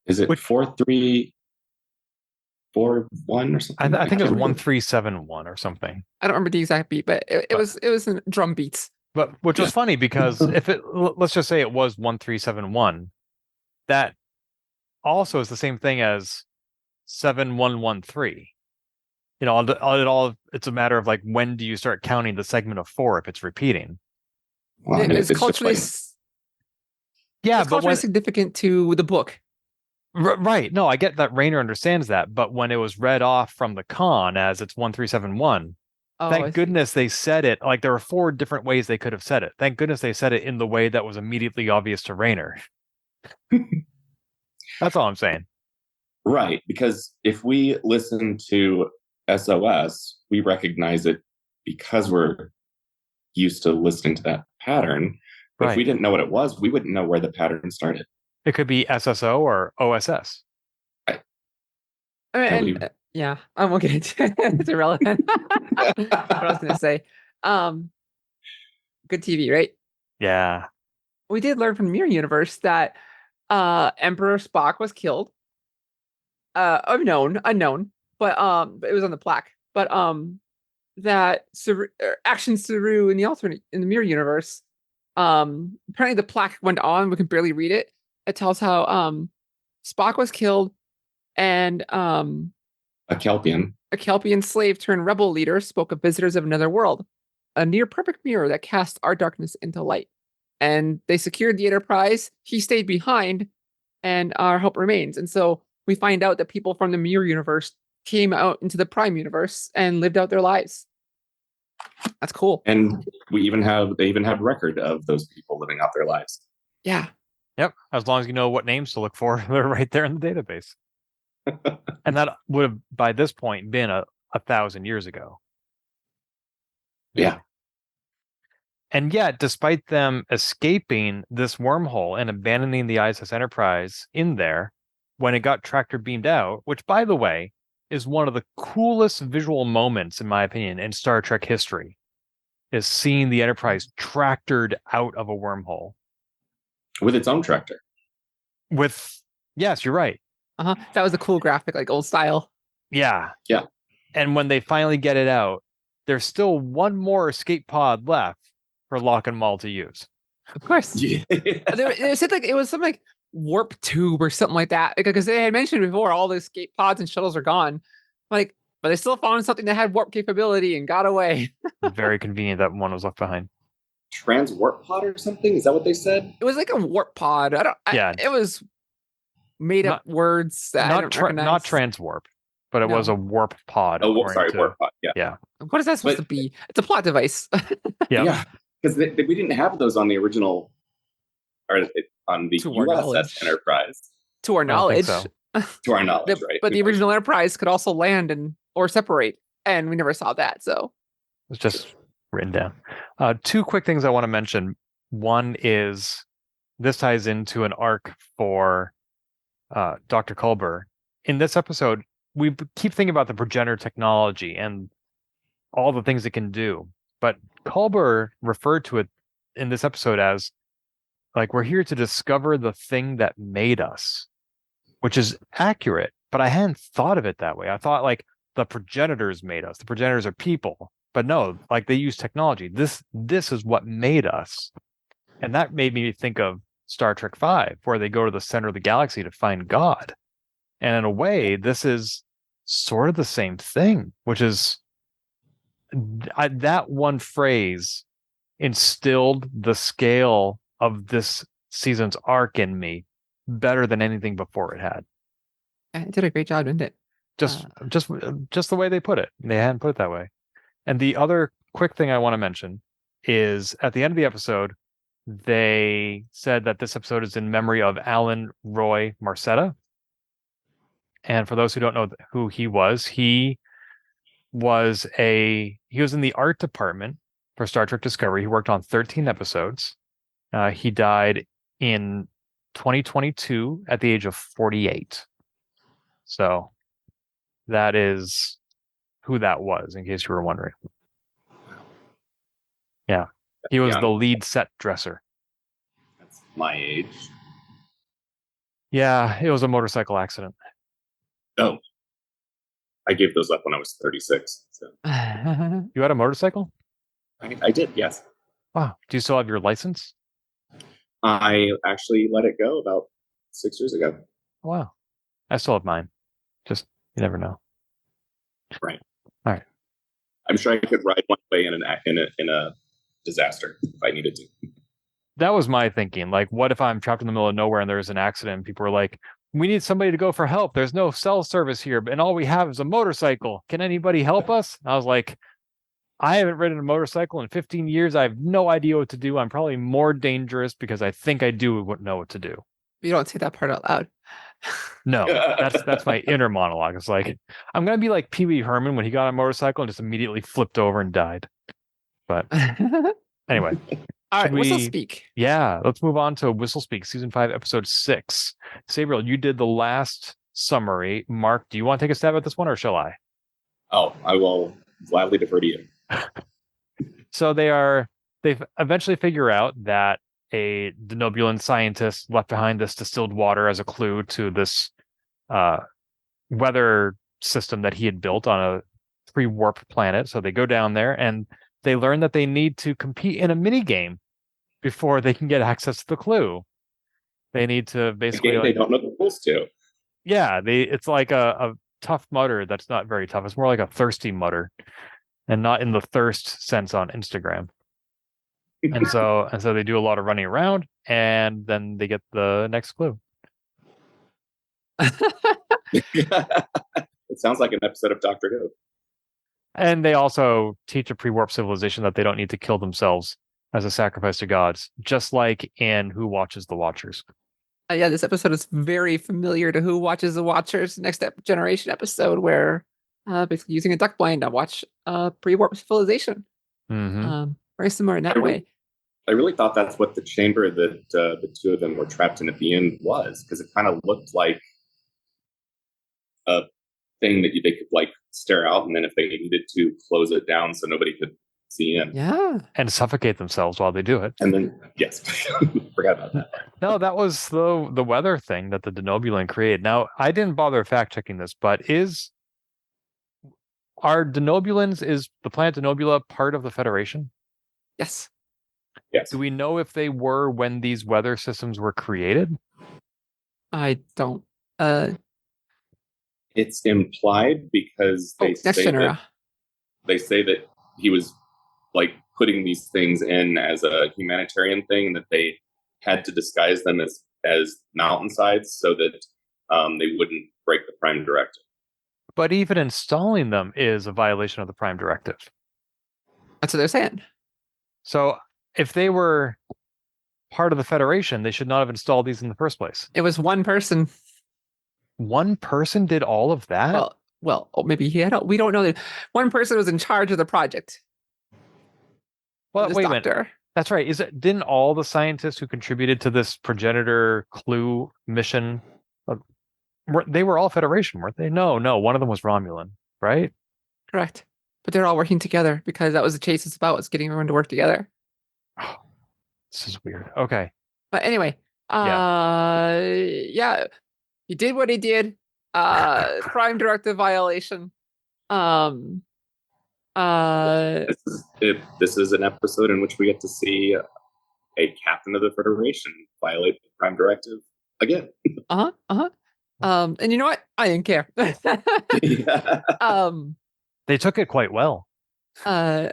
Is it 4341 or something? I think it was 1371 or something. I don't remember the exact beat, but it was in drum beats. But which was funny because if let's just say it was 1371, that also is the same thing as 7113. You know, it's a matter of like when do you start counting the segment of 4 if it's repeating. Well, I mean, it's culturally, but culturally significant to the book. Right. No, I get that Raynor understands that, but when it was read off from the con as it's 1371, thank goodness they said it. Like there were 4 different ways they could have said it. Thank goodness they said it in the way that was immediately obvious to Raynor. That's all I'm saying. Right, because if we listen to SOS, we recognize it because we're used to listening to that pattern. But if we didn't know what it was, we wouldn't know where the pattern started. It could be SSO or OSS. Right. Yeah, I won't get into it. It's irrelevant. What I was going to say. Good TV, right? Yeah. We did learn from the Mirror Universe that Emperor Spock was killed. Unknown, but it was on the plaque. But that Action Saru in the Mirror Universe, apparently the plaque went on. We can barely read it. It tells how Spock was killed, and a Kelpian slave turned rebel leader spoke of visitors of another world, a near perfect mirror that cast our darkness into light. And they secured the Enterprise. He stayed behind, and our hope remains. And so we find out that people from the Mirror Universe came out into the Prime Universe and lived out their lives. That's cool. And they even have record of those people living out their lives. Yeah. Yep. As long as you know what names to look for, they're right there in the database. And that would have, by this point, been 1,000 years ago. Yeah. And yet, despite them escaping this wormhole and abandoning the ISS Enterprise in there, when it got tractor beamed out, which, by the way, is one of the coolest visual moments, in my opinion, in Star Trek history, is seeing the Enterprise tractored out of a wormhole. With its own tractor. Yes, you're right. That was a cool graphic, like old style. Yeah. Yeah. And when they finally get it out, there's still one more escape pod left for Locke and Maul to use. Of course. Yeah. They said like it was some like warp tube or something like that, because they had mentioned before all the escape pods and shuttles are gone. Like, but they still found something that had warp capability and got away. Very convenient that one was left behind. Trans warp pod or something? Is that what they said? It was like a warp pod. Yeah. It was made up words that I don't recognize. Not transwarp, but it was a warp pod. Oh, sorry, warp pod. Yeah. Yeah. What is that supposed to be? It's a plot device. Yeah. Because we didn't have those on the original, or on the USS Enterprise. To our knowledge. So. To our knowledge, right? But the original Enterprise could also land or separate, and we never saw that. So it's just written down. Two quick things I want to mention. One is this ties into an arc for Dr. Culber. In this episode, we keep thinking about the progenitor technology and all the things it can do. But Culber referred to it in this episode as, like, we're here to discover the thing that made us, which is accurate. But I hadn't thought of it that way. I thought, like, the progenitors made us. The progenitors are people. But no, like, they use technology. This is what made us. And that made me think of Star Trek V, where they go to the center of the galaxy to find God. And in a way, this is sort of the same thing, which is that one phrase instilled the scale of this season's arc in me better than anything before it had. it did a great job, didn't it? Just the way they put it. They hadn't put it that way. And the other quick thing I want to mention is at the end of the episode, they said that this episode is in memory of Alan Roy Marcetta. And for those who don't know who he was in the art department for Star Trek Discovery. He worked on 13 episodes. He died in 2022 at the age of 48. So that is who that was, in case you were wondering. Yeah. He was the lead set dresser. That's my age. Yeah, it was a motorcycle accident. Oh. I gave those up when I was 36. So. You had a motorcycle? I did, yes. Wow. Do you still have your license? I actually let it go about 6 years ago. Wow. I still have mine. Just, you never know. Right. All right. I'm sure I could ride one way in a disaster if I needed to. That was my thinking. Like, what if I'm trapped in the middle of nowhere and there's an accident and people are like, we need somebody to go for help. There's no cell service here, and all we have is a motorcycle. Can anybody help us? I was like, I haven't ridden a motorcycle in 15 years. I have no idea what to do. I'm probably more dangerous because I think I do know what to do. You don't say that part out loud. No, that's my inner monologue. It's like, I'm going to be like Pee Wee Herman when he got on a motorcycle and just immediately flipped over and died. But anyway. All right, Whistlespeak. Yeah, let's move on to Whistlespeak, Season 5, Episode 6. Sabriel, you did the last summary. Mark, do you want to take a stab at this one, or shall I? Oh, I will gladly defer to you. So they've eventually figure out that a Denobulan scientist left behind this distilled water as a clue to this weather system that he had built on a pre-warp planet. So they go down there and they learn that they need to compete in a mini game before they can get access to the clue. They need to basically they don't know the rules to. Yeah, it's like a tough mutter that's not very tough. It's more like a thirsty mutter, and not in the thirst sense on Instagram. And so they do a lot of running around, and then they get the next clue. It sounds like an episode of Dr. Who. And they also teach a pre-warp civilization that they don't need to kill themselves as a sacrifice to gods, just like in Who Watches the Watchers. Yeah, this episode is very familiar to Who Watches the Watchers, Next Generation episode, where basically using a duck blind to watch pre-warp civilization. Mm-hmm. Very similar in that way. I really thought that's what the chamber that the two of them were trapped in at the end was, because it kind of looked like a thing that they could like stare out, and then if they needed to close it down so nobody could see in. Yeah. And suffocate themselves while they do it. And then, yes, forgot about that. No, that was the weather thing that the Denobulan created. Now, I didn't bother fact checking this, but are Denobulans, is the planet Denobula part of the Federation? Yes. Yes. Do we know if they were when these weather systems were created? I don't. It's implied because Next Genera. they say that he was like putting these things in as a humanitarian thing, and that they had to disguise them as mountainsides so that they wouldn't break the Prime Directive. But even installing them is a violation of the Prime Directive. That's what they're saying. So if they were part of the Federation, they should not have installed these in the first place. It was one person. One person did all of that? Well, maybe he had. We don't know that one person was in charge of the project. Well, This wait a minute. doctor. That's right. Didn't all the scientists who contributed to this progenitor clue mission, they were all Federation, weren't they? No, one of them was Romulan, right? Correct. But they're all working together because that was the chase it's about, was getting everyone to work together. Oh, this is weird. Okay. But anyway, yeah, he did what he did. Prime Directive violation. This is an episode in which we get to see a captain of the Federation violate the Prime Directive again. And you know what? I didn't care. Yeah. They took it quite well. So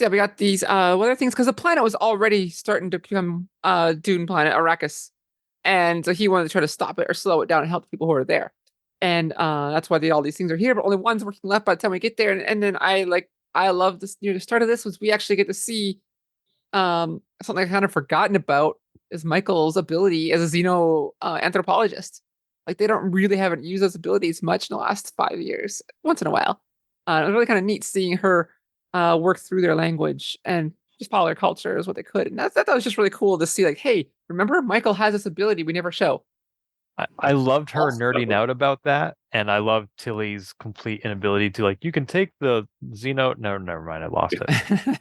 yeah, we got these weather things because the planet was already starting to become Dune planet Arrakis, and so he wanted to try to stop it or slow it down and help the people who are there, and that's why all these things are here. But only one's working left by the time we get there, and then I love this. The start of this was we actually get to see something I kind of forgotten about is Michael's ability as a xeno anthropologist. Like they don't really haven't used those abilities much in the last 5 years. Once in a while, it was really kind of neat seeing her work through their language and just follow their culture is what they could. And that was just really cool to see. Like, hey, remember Michael has this ability we never show. I loved her nerding out about that, and I loved Tilly's complete inability to you can take the Xeno. No, never mind, I lost it.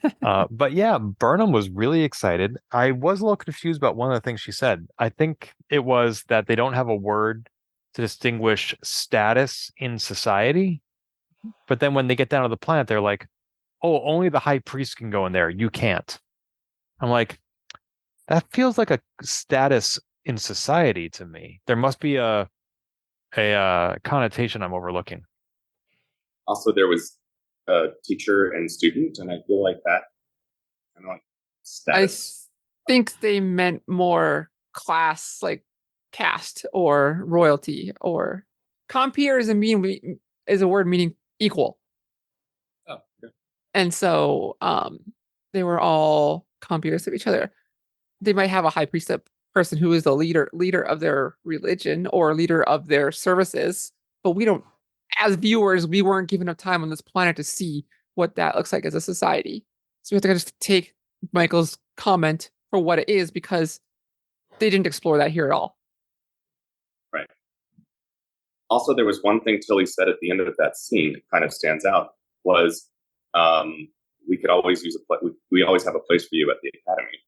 But yeah, Burnham was really excited. I was a little confused about one of the things she said. I think it was that they don't have a word to distinguish status in society. But then when they get down to the planet, they're like, "Oh, only the high priest can go in there. You can't." I'm like, that feels like a status in society to me. There must be a connotation I'm overlooking. Also, there was a teacher and student, and I feel like that kind of like status. I think they meant more class, like caste or royalty, or compeer is a word meaning equal. Oh, okay. And so they were all compeers of each other. They might have a high priest person who is the leader of their religion or leader of their services, but we don't, as viewers, we weren't given enough time on this planet to see what that looks like as a society. So we have to just take Michael's comment for what it is because they didn't explore that here at all. Right. Also, there was one thing Tilly said at the end of that scene that kind of stands out was, we could always use we always have a place for you at the academy.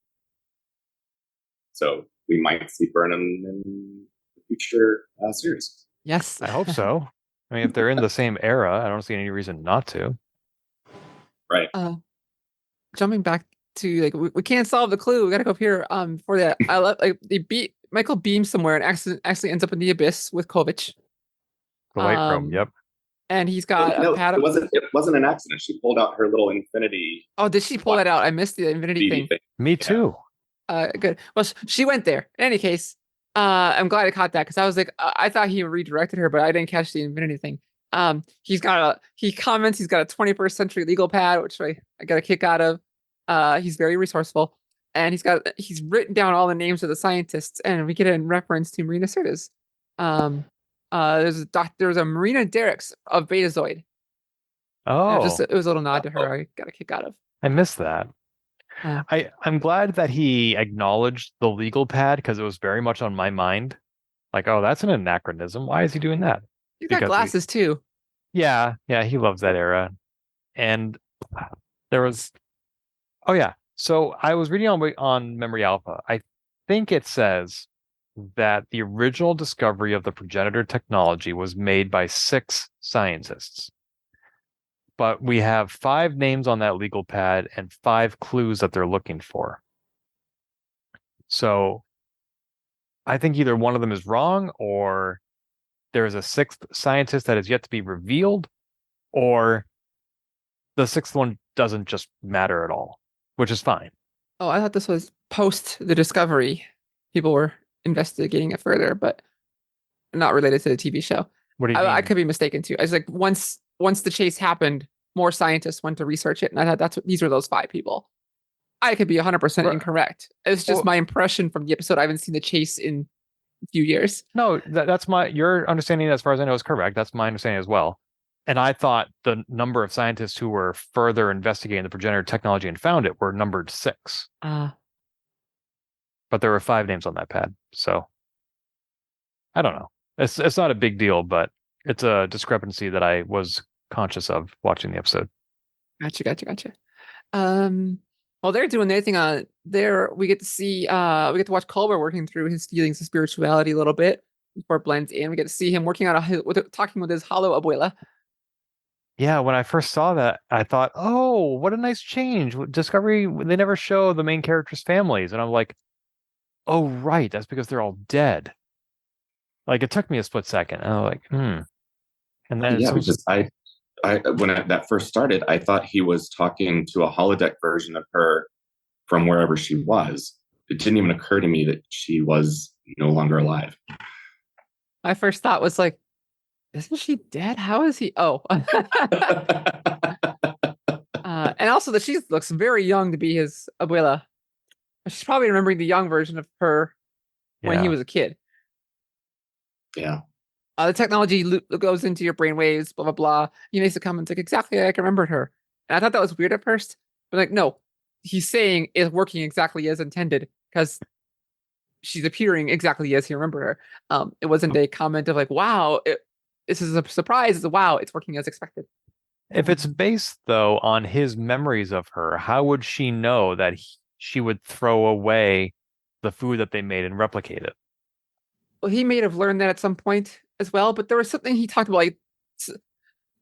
So we might see Burnham in the future series. Yes, I hope so. I mean, if they're in the same era, I don't see any reason not to. Right. Jumping back to we can't solve the clue. We gotta go up here. For that, I love Michael beams somewhere and accidentally ends up in the abyss with Kovich. The light room. Yep. And he's got No, a pad. it wasn't an accident. She pulled out her little infinity. Oh, did she pull that out? I missed the infinity thing. Me too. Good. Well, she went there. In any case, I'm glad I caught that because I was like, I thought he redirected her, but I didn't catch the infinity thing. He comments he's got a 21st century legal pad, which I got a kick out of. He's very resourceful, and he's written down all the names of the scientists, and we get a reference to Marina Sirtis. There's a Marina Derricks of Betazoid. Oh, it was a little nod to her. I got a kick out of. I missed that. I'm glad that he acknowledged the legal pad because it was very much on my mind. Like, oh, that's an anachronism. Why is he doing that? He's got glasses too. Yeah, he loves that era. And there was, oh yeah. So I was reading on Memory Alpha. I think it says that the original discovery of the progenitor technology was made by 6 scientists. But we have 5 names on that legal pad and 5 clues that they're looking for. So I think either one of them is wrong, or there is a 6th scientist that is yet to be revealed, or the 6th one doesn't just matter at all, which is fine. Oh, I thought this was post the discovery. People were investigating it further, but not related to the TV show. What do you I mean? could be mistaken too. I was like, once the chase happened, more scientists went to research it, and I thought these were those 5 people. I could be 100% Right. incorrect. It's just Well- my impression from the episode. I haven't seen the chase in a few years. No, that's your understanding, as far as I know, is correct. That's my understanding as well. And I thought the number of scientists who were further investigating the progenitor technology and found it were numbered 6. But there were 5 names on that pad. So I don't know. It's not a big deal, but it's a discrepancy that I was conscious of watching the episode. Gotcha. While they're doing their thing on there, we get to watch Culber working through his feelings of spirituality a little bit before it blends in. We get to see him working on talking with his hollow abuela. Yeah, when I first saw that, I thought, oh, what a nice change. Discovery, they never show the main characters' families. And I'm like, oh, right. That's because they're all dead. Like, it took me a split second. And I'm like, And then Yeah, because I when that first started, I thought he was talking to a holodeck version of her from wherever she was. It didn't even occur to me that she was no longer alive. My first thought was like, isn't she dead? How is he? Oh. And also that she looks very young to be his abuela. She's probably remembering the young version of her when he Yeah. was a kid. Yeah. The technology goes into your brainwaves, blah, blah, blah. He makes a comment like, exactly like I remembered her. And I thought that was weird at first. But like, no, he's saying it's working exactly as intended because she's appearing exactly as he remembered her. It wasn't a comment of like, wow, this is a surprise. It's a wow, it's working as expected. If it's based, though, on his memories of her, how would she know that she would throw away the food that they made and replicate it? Well, he may have learned that at some point as well, but there was something he talked about. Like,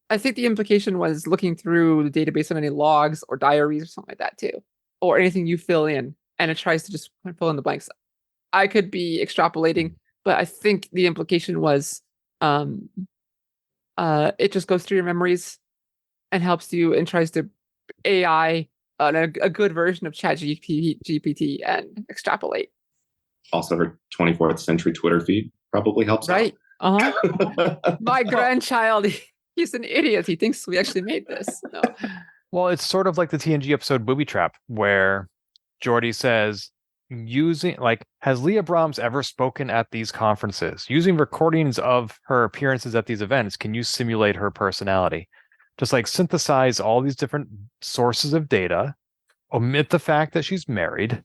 I think the implication was looking through the database on any logs or diaries or something like that too, or anything you fill in, and it tries to just fill in the blanks. I could be extrapolating, but I think the implication was, it just goes through your memories and helps you and tries to AI a good version of ChatGPT and extrapolate. Also, her 24th century Twitter feed probably helps. Right. Out. My grandchild, he's an idiot. He thinks we actually made this. No. Well, it's sort of like the TNG episode Booby Trap, where Geordi says, has Leah Brahms ever spoken at these conferences? Using recordings of her appearances at these events, can you simulate her personality? Just like synthesize all these different sources of data, omit the fact that she's married,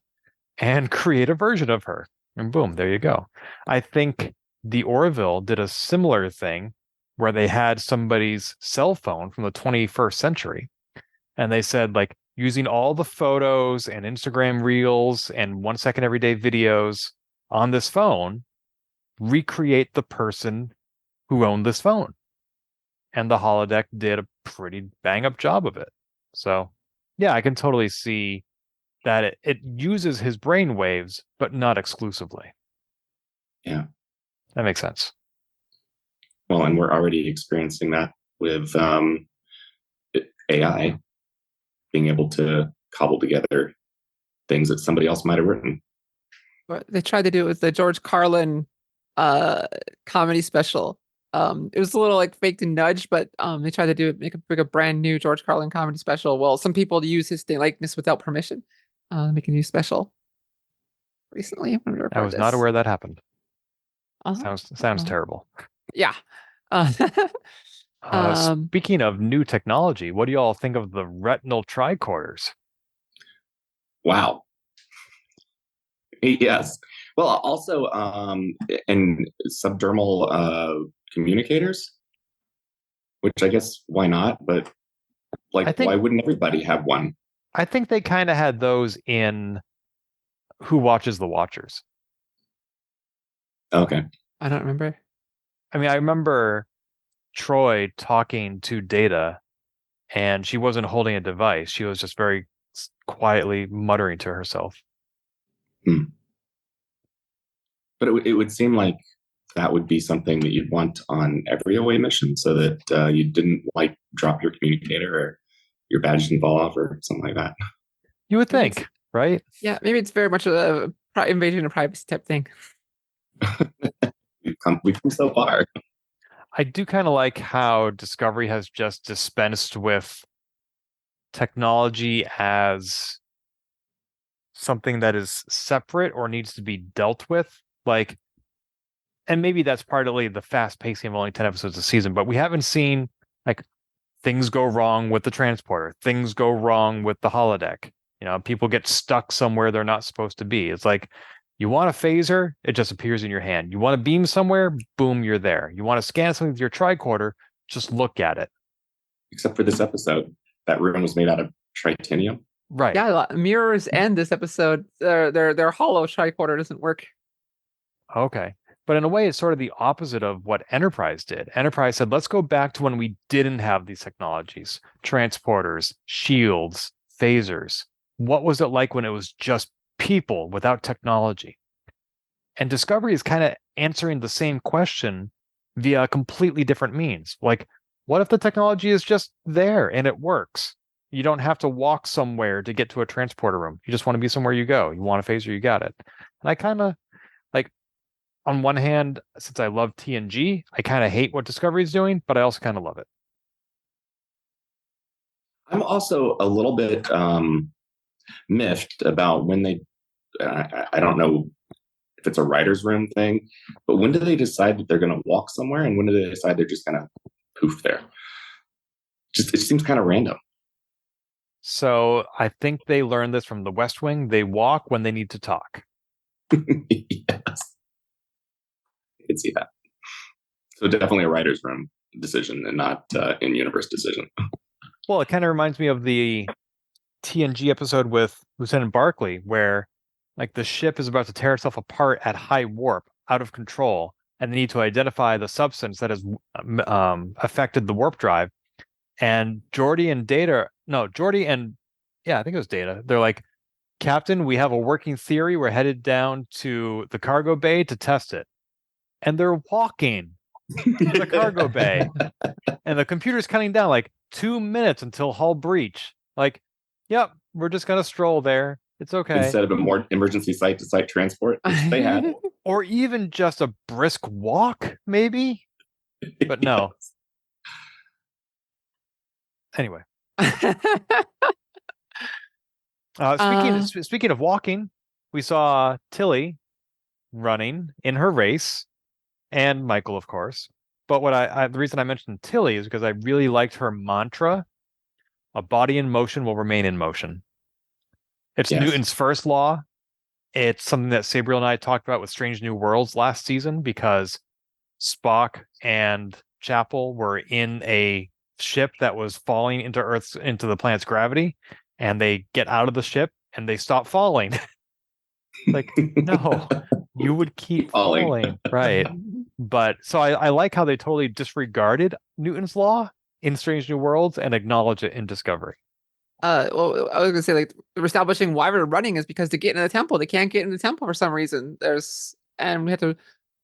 and create a version of her. And boom, there you go. I think the Orville did a similar thing where they had somebody's cell phone from the 21st century. And they said, like, using all the photos and Instagram reels and 1 second everyday videos on this phone, recreate the person who owned this phone. And the holodeck did a pretty bang up job of it. So yeah, I can totally see that it uses his brain waves, but not exclusively. Yeah. That makes sense. Well, and we're already experiencing that with AI being able to cobble together things that somebody else might have written. But they tried to do it with the George Carlin comedy special. It was a little like faked and nudged, but they tried to do it, make a brand new George Carlin comedy special. Well, some people use his likeness without permission, make a new special recently. I was not aware that happened. Sounds Uh, terrible. Yeah. Speaking of new technology, what do you all think of the retinal tricorders? Wow. Yes. Well, also in subdermal communicators, which I guess why not? But like, why wouldn't everybody have one? I think they kind of had those in Who Watches the Watchers. Okay. I don't remember. I mean, I remember Troy talking to Data, and she wasn't holding a device. She was just very quietly muttering to herself. But it would seem like that would be something that you'd want on every away mission, so that you didn't like drop your communicator or your badge didn't fall off or something like that. You would Maybe think, right? Yeah, maybe it's very much a invasion of privacy type thing. We've come so far. I do kind of like how Discovery has just dispensed with technology as something that is separate or needs to be dealt with. Like, and maybe that's partly the fast pacing of only 10 episodes a season, but we haven't seen like things go wrong with the transporter, things go wrong with the holodeck. You know, people get stuck somewhere they're not supposed to be. It's like, you want a phaser, it just appears in your hand. You want to beam somewhere, boom, you're there. You want to scan something with your tricorder, just look at it. Except for this episode, that room was made out of tritanium. Right. Yeah, mirrors and this episode, their hollow tricorder doesn't work. Okay. But in a way, it's sort of the opposite of what Enterprise did. Enterprise said, let's go back to when we didn't have these technologies, transporters, shields, phasers. What was it like when it was just people without technology? And Discovery is kind of answering the same question via completely different means. Like, what if the technology is just there and it works? You don't have to walk somewhere to get to a transporter room. You just want to be somewhere you go. You want a phaser, you got it. And I kind of like, on one hand, since I love TNG, I kind of hate what Discovery is doing, but I also kind of love it. I'm also a little bit miffed about when they, I don't know if it's a writer's room thing, but when do they decide that they're going to walk somewhere and when do they decide they're just going to poof there? Just, it seems kind of random. So I think they learned this from the West Wing. They walk when they need to talk. Yes. I can see that. So definitely a writer's room decision and not in-universe decision. Well, it kind of reminds me of the TNG episode with Lieutenant Barclay, where like the ship is about to tear itself apart at high warp, out of control, and they need to identify the substance that has affected the warp drive. And Geordi and I think it was Data. They're like, Captain, we have a working theory. We're headed down to the cargo bay to test it. And they're walking to the cargo bay. And the computer's counting down like 2 minutes until hull breach. Like, yep, we're just going to stroll there. It's okay. Instead of a more emergency site-to-site transport, which they had. Or even just a brisk walk, maybe. But no. Anyway. Speaking of walking, we saw Tilly running in her race, and Michael, of course. But the reason I mentioned Tilly is because I really liked her mantra: a body in motion will remain in motion. It's Yes. Newton's first law. It's something that Sabriel and I talked about with Strange New Worlds last season, because Spock and Chapel were in a ship that was falling into the planet's gravity, and they get out of the ship and they stop falling. Like, no, you would keep falling. Right. But so I like how they totally disregarded Newton's law in Strange New Worlds and acknowledge it in Discovery. Well, I was gonna say, like, we're establishing why we're running is because to get in the temple, they can't get in the temple for some reason. And we have to,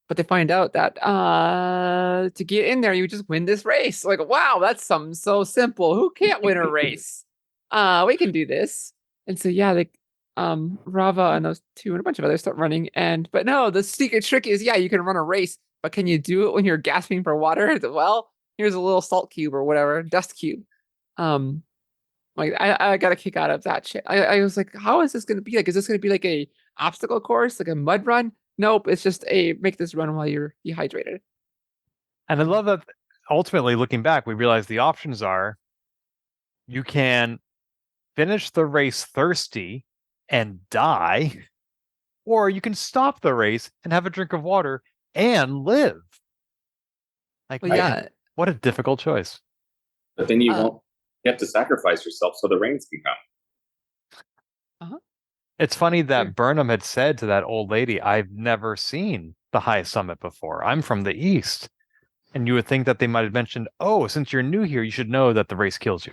but they find out that to get in there, you just win this race. Like, wow, that's something so simple. Who can't win a race? We can do this. And so yeah, like Rava and those two and a bunch of others start running. But no, the secret trick is, yeah, you can run a race, but can you do it when you're gasping for water? Well, here's a little salt cube or whatever, dust cube. Like I got a kick out of that shit. I was like, how is this going to be? Like, is this going to be like a obstacle course, like a mud run? Nope, it's just make this run while you're dehydrated. And I love that ultimately, looking back, we realize the options are: you can finish the race thirsty and die, or you can stop the race and have a drink of water and live. Like, Well, yeah. What a difficult choice. But then you have to sacrifice yourself so the rains can come. It's funny that Burnham had said to that old lady, I've never seen the high summit before. I'm from the east. And you would think that they might have mentioned, oh, since you're new here, you should know that the race kills you.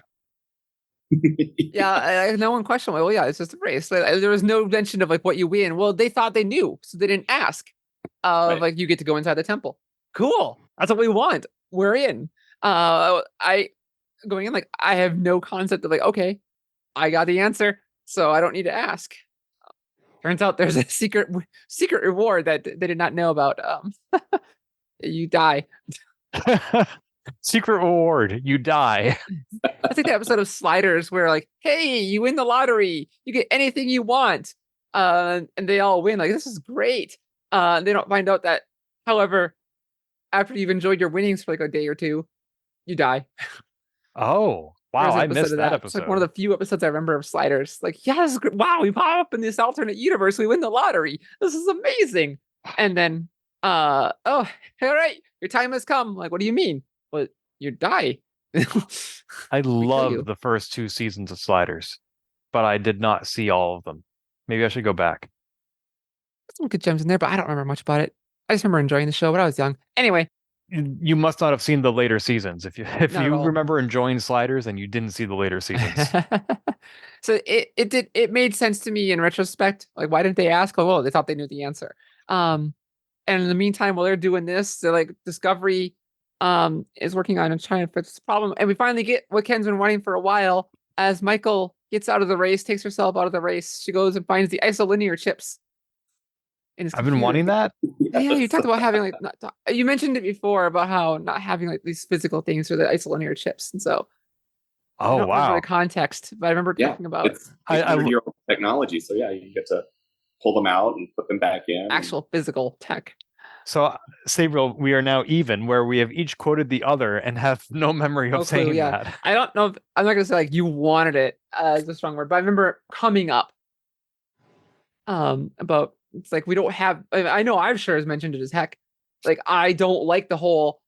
Yeah, no one questioned. Well, yeah, it's just a race. Like, there was no mention of like what you win. Well, they thought they knew, so they didn't ask. Right. Like you get to go inside the temple. Cool. That's what we want. We're in. I going in like I have no concept of like, okay, I got the answer, so I don't need to ask. Turns out there's a secret reward that they did not know about. You die. Secret reward, you die. I think the episode of Sliders where like, hey, you win the lottery, you get anything you want, and they all win. Like this is great. They don't find out that, however, after you've enjoyed your winnings for like a day or two, you die. Oh, wow, There's an I episode missed of that It's episode. like one of the few episodes I remember of Sliders. Like, yeah, this is great. Wow, we pop up in this alternate universe, we win the lottery. This is amazing. And then, oh, all right, your time has come. Like, what do you mean? Well, you die. I you. love the first 2 seasons of Sliders, but I did not see all of them. Maybe I should go back. Some good gems in there, but I don't remember much about it. I just remember enjoying the show, but I was young. Anyway, You must not have seen the later seasons. If Not at you all. remember enjoying Sliders and you didn't see the later seasons. so it made sense to me in retrospect. Like, why didn't they ask? Oh, well, they thought they knew the answer. And in the meantime, while they're doing this, they're like Discovery is working on trying to fix this problem. And we finally get what Ken's been wanting for a while. As Michael gets out of the race, takes herself out of the race, she goes and finds the isolinear chips. I've been wanting that. Yeah, you talked about having like you mentioned it before about how not having like these physical things or the isolinear chips, and so I Oh don't remember wow! the context, but I remember talking about It's your technology, so yeah, you get to pull them out and put them back in. actual physical tech. So, Sabriel, we are now even, where we have each quoted the other and have no memory of saying that. I don't know. I'm not gonna say like you wanted it is a strong word, but I remember coming up about it's like we don't have. I know I'm sure has mentioned it as heck. Like I don't like the whole.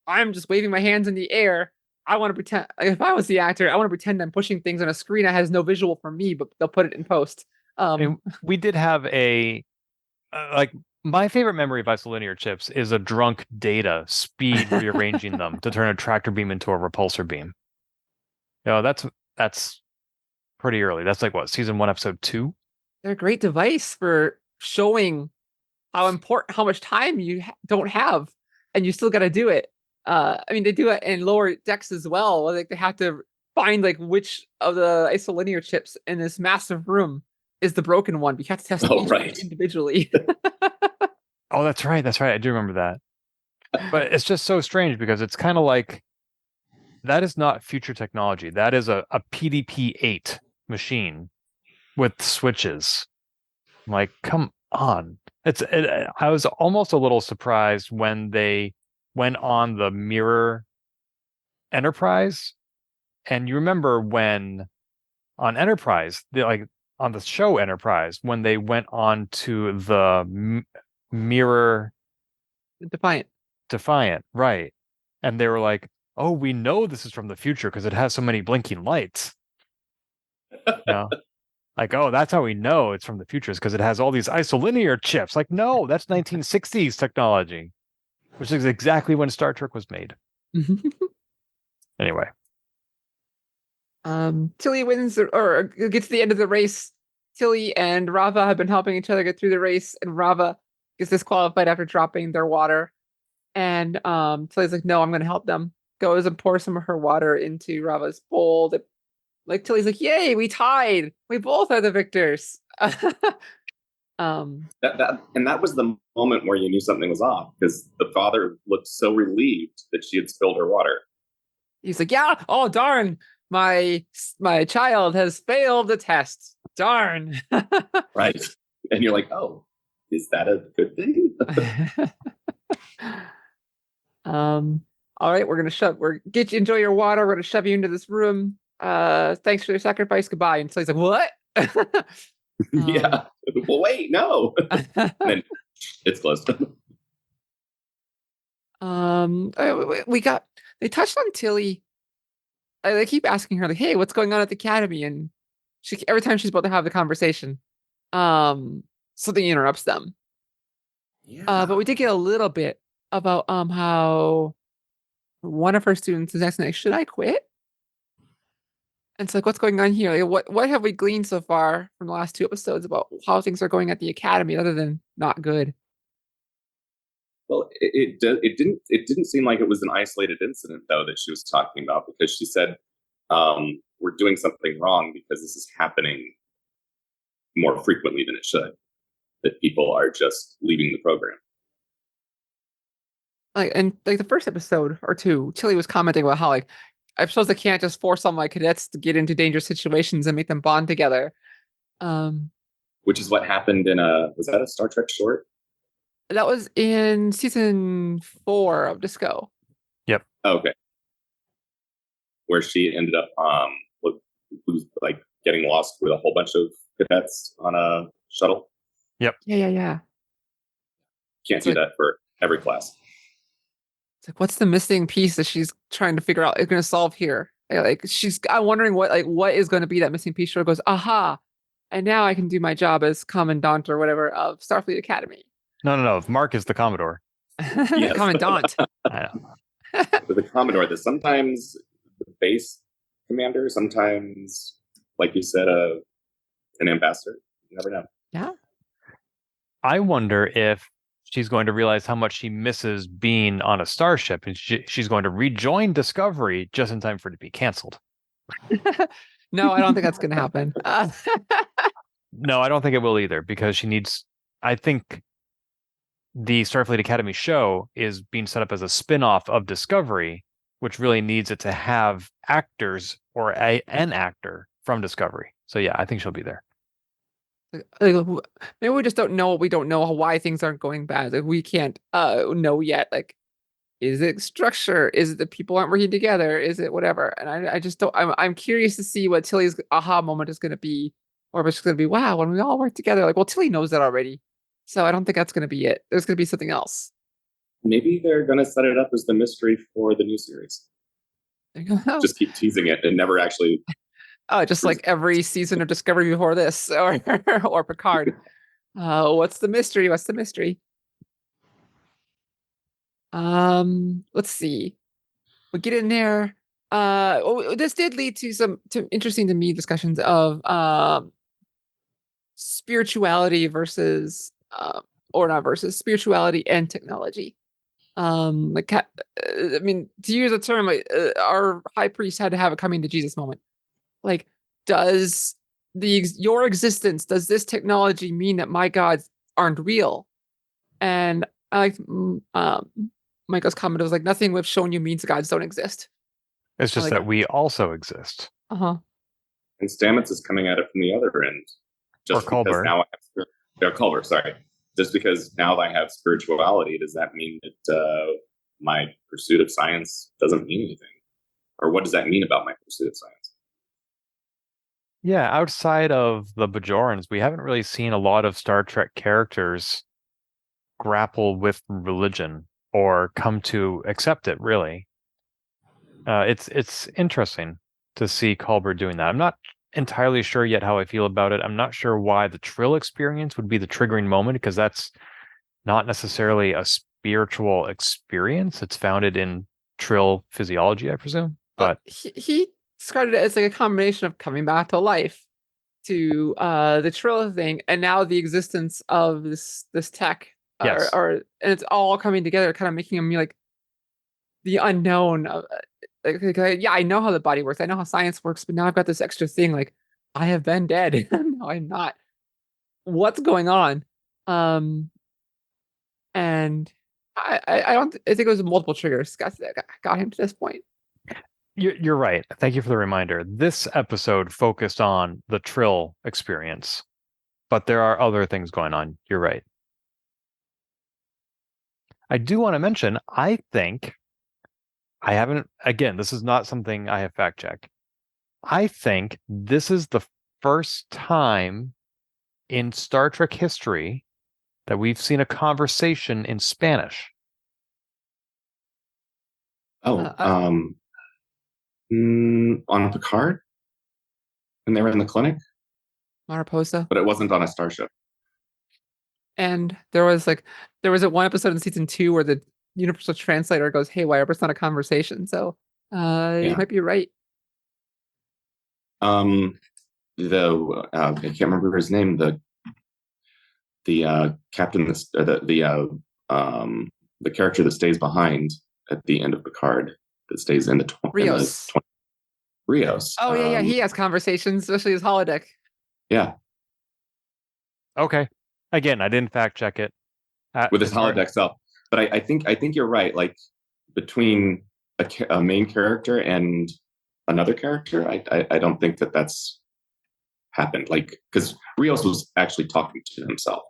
I'm just waving my hands in the air. I want to pretend. Like, if I was the actor, I want to pretend I'm pushing things on a screen that has no visual for me, but they'll put it in post. And we did have a like my favorite memory of isolinear chips is a drunk Data speed rearranging them to turn a tractor beam into a repulsor beam. No, that's pretty early. That's like what, season 1, episode 2? They're a great device for showing how important, how much time you don't have, and you still got to do it. I mean, they do it in lower decks as well. Like they have to find like which of the isolinear chips in this massive room is the broken one. You have to test each one individually. Oh, that's right. That's right. I do remember that. But it's just so strange because it's kind of like that is not future technology. That is a PDP-8 machine with switches. I'm like, come on. I was almost a little surprised when they went on the Mirror Enterprise. And you remember when on Enterprise, on the show Enterprise, when they went on to the Mirror Defiant, right? And they were like, "Oh, we know this is from the future because it has so many blinking lights." Like, oh, that's how we know it's from the future, is because it has all these isolinear chips. Like, no, that's 1960s technology, which is exactly when Star Trek was made. Anyway. Tilly wins or gets to the end of the race. Tilly and Rava have been helping each other get through the race, and Rava gets disqualified after dropping their water. And Tilly's like, no, I'm going to help them. Goes and pours some of her water into Rava's bowl. Like Tilly's like, yay, we tied. We both are the victors. That was the moment where you knew something was off because the father looked so relieved that she had spilled her water. He's like, yeah, oh darn, my child has failed the test. Darn. Right. And you're like, oh, is that a good thing? All right, we're gonna get you, enjoy your water. We're gonna shove you into this room. Thanks for your sacrifice. Goodbye. And so he's like, what? Yeah. Well, wait, no. And then it's closed. They touched on Tilly. They keep asking her, like, hey, what's going on at the academy? And every time she's about to have the conversation, something interrupts them. Yeah. But we did get a little bit about how one of her students is asking, like, should I quit? And it's like, what's going on here? Like, what have we gleaned so far from the last 2 episodes about how things are going at the academy, other than not good? Well, it didn't seem like it was an isolated incident though that she was talking about, because she said we're doing something wrong because this is happening more frequently than it should. That people are just leaving the program. Like, and like the first episode or two, Tilly was commenting about how, like, I suppose I can't just force all my cadets to get into dangerous situations and make them bond together. Um, Which is what happened in was that a Star Trek short? that was in season 4 of Disco. Oh, okay. Where she ended up who's like getting lost with a whole bunch of cadets on a shuttle. Yeah. Can't It's do like- that for every class. It's like, what's the missing piece that she's trying to figure out is going to solve here? Like, I'm wondering what is going to be that missing piece. She goes, aha, and now I can do my job as commandant or whatever of Starfleet Academy. No. Mark is the Commodore. Yes. Commandant. I know. With the Commodore, that sometimes the base commander, sometimes, like you said, an ambassador. You never know. Yeah. I wonder if she's going to realize how much she misses being on a starship, and she's going to rejoin Discovery just in time for it to be canceled. No, I don't think that's going to happen. No, I don't think it will either, because I think the Starfleet Academy show is being set up as a spin-off of Discovery, which really needs it to have actors or an actor from Discovery. So yeah, I think she'll be there. Like, maybe we just don't know. We don't know why things aren't going bad. Like, we can't know yet. Like, is it structure? Is it that people aren't working together? Is it whatever? And I just don't. I'm curious to see what Tilly's aha moment is going to be, or if it's going to be, wow, when we all work together. Like, well, Tilly knows that already, so I don't think that's going to be it. There's going to be something else. Maybe they're going to set it up as the mystery for the new series. There you go. Just keep teasing it and never actually. Oh, just like every season of Discovery before this, or Picard. What's the mystery? What's the mystery? Let's see. We get in there. This did lead to some interesting to me discussions of spirituality versus or not versus spirituality and technology. Like, I mean, to use a term, like, our high priest had to have a coming to Jesus moment. Like, does your existence, does this technology mean that my gods aren't real? And I like Michael's comment was like, nothing we've shown you means gods don't exist. It's just like that we also exist. Uh-huh. And Stamets is coming at it from the other end. Just Or because Culber. now I have Culber, sorry. Just because now I have spirituality, does that mean that my pursuit of science doesn't mean anything? Or what does that mean about my pursuit of science? Yeah, outside of the Bajorans, we haven't really seen a lot of Star Trek characters grapple with religion or come to accept it, really. It's interesting to see Culber doing that. I'm not entirely sure yet how I feel about it. I'm not sure why the Trill experience would be the triggering moment, because that's not necessarily a spiritual experience. It's founded in Trill physiology, I presume. But he described it as like a combination of coming back to life, to the Trill thing, and now the existence of this tech, Yes. and it's all coming together, kind of making him like the unknown. Yeah, I know how the body works, I know how science works, but now I've got this extra thing. Like, I have been dead. No, I'm not. What's going on? And I don't. I think it was multiple triggers that got him to this point. You're right. Thank you for the reminder. This episode focused on the Trill experience, but there are other things going on. You're right. I do want to mention, I think I haven't, again, this is not something I have fact checked. I think this is the first time in Star Trek history that we've seen a conversation in Spanish. Oh, on Picard? When they were in the clinic? Mariposa. But it wasn't on a starship. And there was a one episode in season 2 where the universal translator goes haywire, but it's not a conversation. So you might be right. Though I can't remember his name. The captain, the character that stays behind at the end of Picard, that stays in the Rios. Rios. Oh yeah, he has conversations, especially his holodeck. Yeah. Okay. Again, I didn't fact check it. With his holodeck self. But I think you're right. Like between a main character and another character, I don't think that's happened. Like, because Rios was actually talking to himself.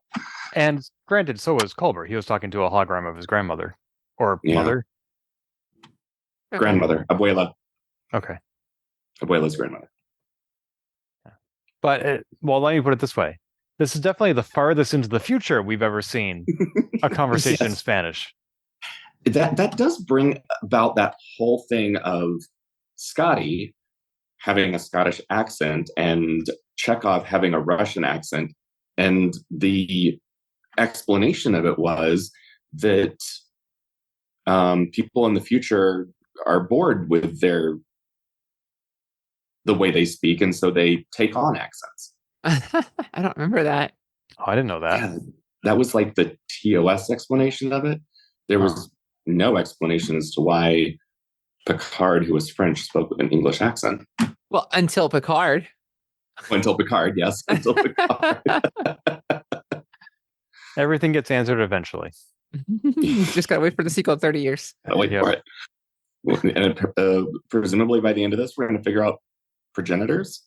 And granted, so was Culber. He was talking to a hologram of his grandmother or mother. Grandmother, abuela. Okay. Abuela's grandmother. But let me put it this way. This is definitely the farthest into the future we've ever seen a conversation in Spanish. That does bring about that whole thing of Scotty having a Scottish accent and Chekhov having a Russian accent. And the explanation of it was that people in the future are bored with the way they speak, and so they take on accents. I don't remember that. Oh, I didn't know that. Yeah, that was like the TOS explanation of it. There was no explanation as to why Picard, who was French, spoke with an English accent. Well, until Picard. Until Picard, yes. Until Picard. Everything gets answered eventually. Just gotta wait for the sequel in 30 years. Wait for it. And presumably by the end of this, we're going to figure out progenitors.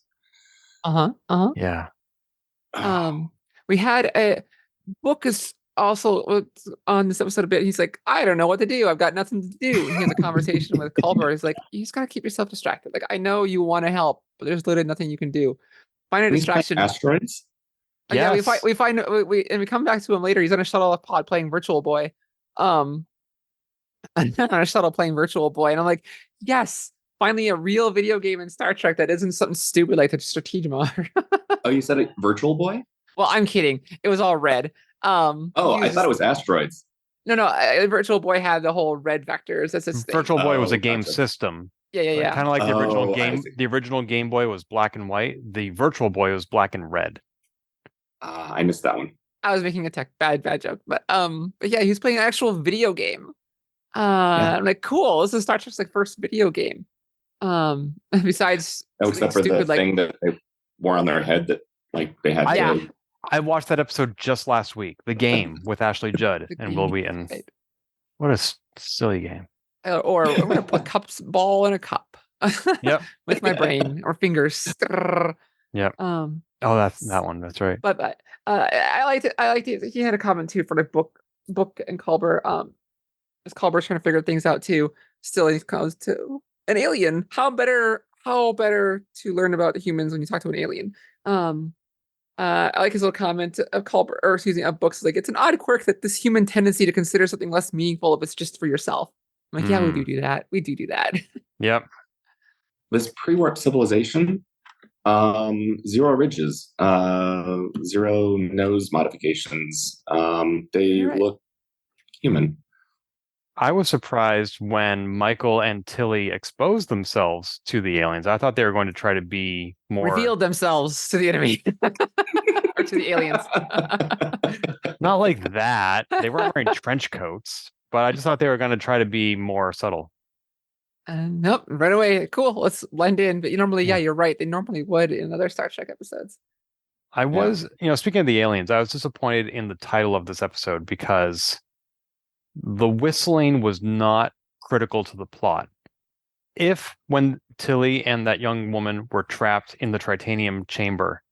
Yeah. We had a book is also on this episode a bit. He's like, I don't know what to do. I've got nothing to do. And he has a conversation with Culber. He's like, you just gotta keep yourself distracted. Like, I know you want to help, but there's literally nothing you can do. Find a distraction. Asteroids. Yes. Yeah, we come back to him later. He's on a shuttle pod playing Virtual Boy. On a shuttle playing Virtual Boy, and I'm like, yes, finally a real video game in Star Trek that isn't something stupid like the Strategema. Oh, you said it, Virtual Boy? Well, I'm kidding. It was all red. I thought it was Asteroids. No. Virtual Boy had the whole red vectors. That's his thing. Virtual Boy was a game system. Yeah. Kind of like the original game. The original Game Boy was black and white. The Virtual Boy was black and red. I missed that one. I was making a bad joke, but yeah, he's playing an actual video game. I'm like, cool. This is Star Trek's first video game. Besides, except for the thing that they wore on their head that they had. I watched that episode just last week. The game with Ashley Judd and Will Wheaton. Right. What a silly game. Or I'm gonna put ball in a cup. Yep. With my brain or fingers. Yep. That's that one. That's right. But I liked it. He had a comment too for the book and Culber. As Culber's trying to figure things out too. Still, he comes to an alien. How better to learn about humans when you talk to an alien? I like his little comment of Culber, or excuse me, of books. Like, it's an odd quirk that this human tendency to consider something less meaningful if it's just for yourself. I'm like, yeah, we do that. We do that. Yep. This pre-warp civilization, 0 ridges, 0 nose modifications. They look human. I was surprised when Michael and Tilly exposed themselves to the aliens. I thought they were going to try to be more... Revealed themselves to the enemy. Or to the aliens. Not like that. They weren't wearing trench coats, but I just thought they were going to try to be more subtle. Nope, right away. Cool, let's blend in. But normally, you're right. They normally would in other Star Trek episodes. I was, speaking of the aliens, I was disappointed in the title of this episode because the whistling was not critical to the plot. If when Tilly and that young woman were trapped in the Tritanium chamber,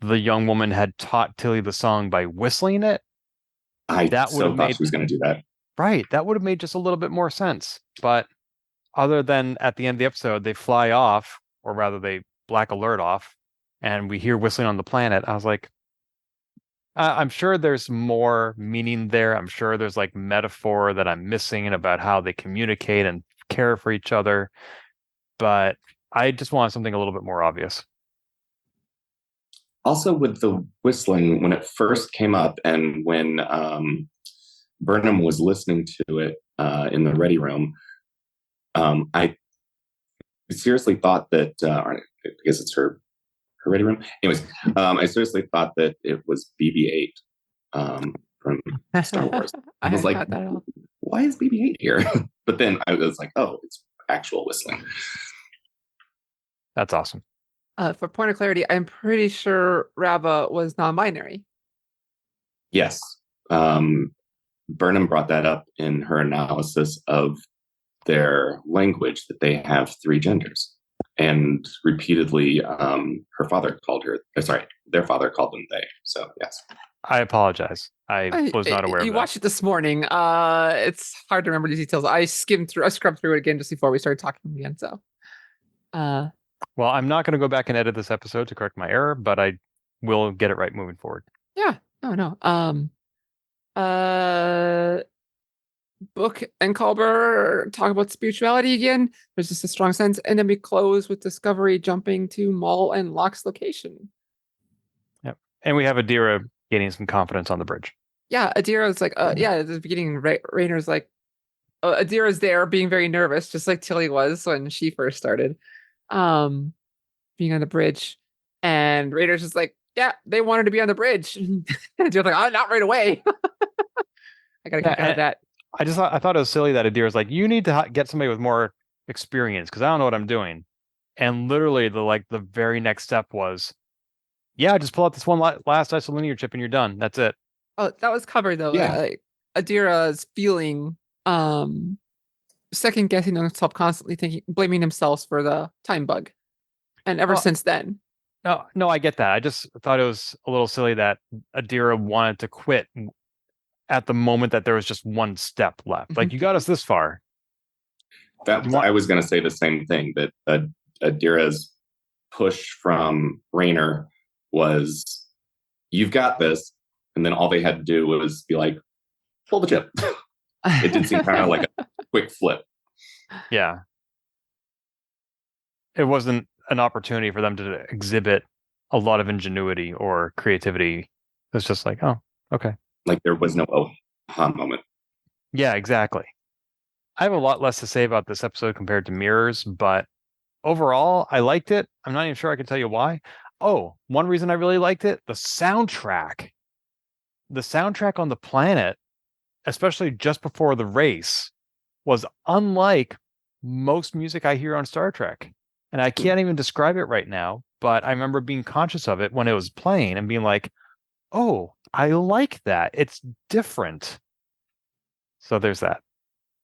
the young woman had taught Tilly the song by whistling it, I thought she was going to do that. Right, that would have made just a little bit more sense. But other than at the end of the episode, they fly off, or rather they black alert off, and we hear whistling on the planet. I was like, I'm sure there's more meaning there. I'm sure there's metaphor that I'm missing about how they communicate and care for each other. But I just want something a little bit more obvious. Also, with the whistling, when it first came up, and when Burnham was listening to it in the ready room, I seriously thought that, or I guess it's her ready room. Anyways, I seriously thought that it was BB-8 from Star Wars. I I was hadn't like, caught that at all. why is BB-8 here? But then I was like, oh, it's actual whistling. That's awesome. For point of clarity, I'm pretty sure Rava was non-binary. Yes. Burnham brought that up in her analysis of their language, that they have 3 genders. And repeatedly, their father called them they. So, yes. I apologize. I was not aware of You that. watched it this morning. It's hard to remember these details. I scrubbed through it again just before we started talking again. So, Well, I'm not going to go back and edit this episode to correct my error, but I will get it right moving forward. yeah, no. Book and Culber talk about spirituality again. There's just a strong sense, and then we close with Discovery jumping to Maul and Locke's location. Yep, and we have Adira gaining some confidence on the bridge. Yeah, Adira's like, at the beginning, Raynor's like, Adira's there being very nervous, just like Tilly was when she first started, being on the bridge, and Raynor's just like, yeah, they wanted to be on the bridge. And Adira's like, oh, not right away. I gotta kick out of that. I thought it was silly that Adira's like, you need to get somebody with more experience because I don't know what I'm doing. And literally the very next step was, yeah, just pull out this one last isolinear chip and you're done. That's it. Oh, that was covered though. Yeah. Like, Adira's feeling second guessing himself, constantly blaming themselves for the time bug. And ever since then. No, I get that. I just thought it was a little silly that Adira wanted to quit at the moment that there was just one step left. Like, you got us this far. I was going to say the same thing, that Adira's push from Raynor was, you've got this. And then all they had to do was be like, pull the chip. It did seem kind of like a quick flip. Yeah. It wasn't an opportunity for them to exhibit a lot of ingenuity or creativity. It was just like, oh, okay. Like there was no aha moment. Yeah, exactly. I have a lot less to say about this episode compared to Mirrors, but overall, I liked it. I'm not even sure I can tell you why. Oh, one reason I really liked it, the soundtrack. The soundtrack on the planet, especially just before the race, was unlike most music I hear on Star Trek. And I can't even describe it right now, but I remember being conscious of it when it was playing and being like, oh, I like that. It's different. So there's that.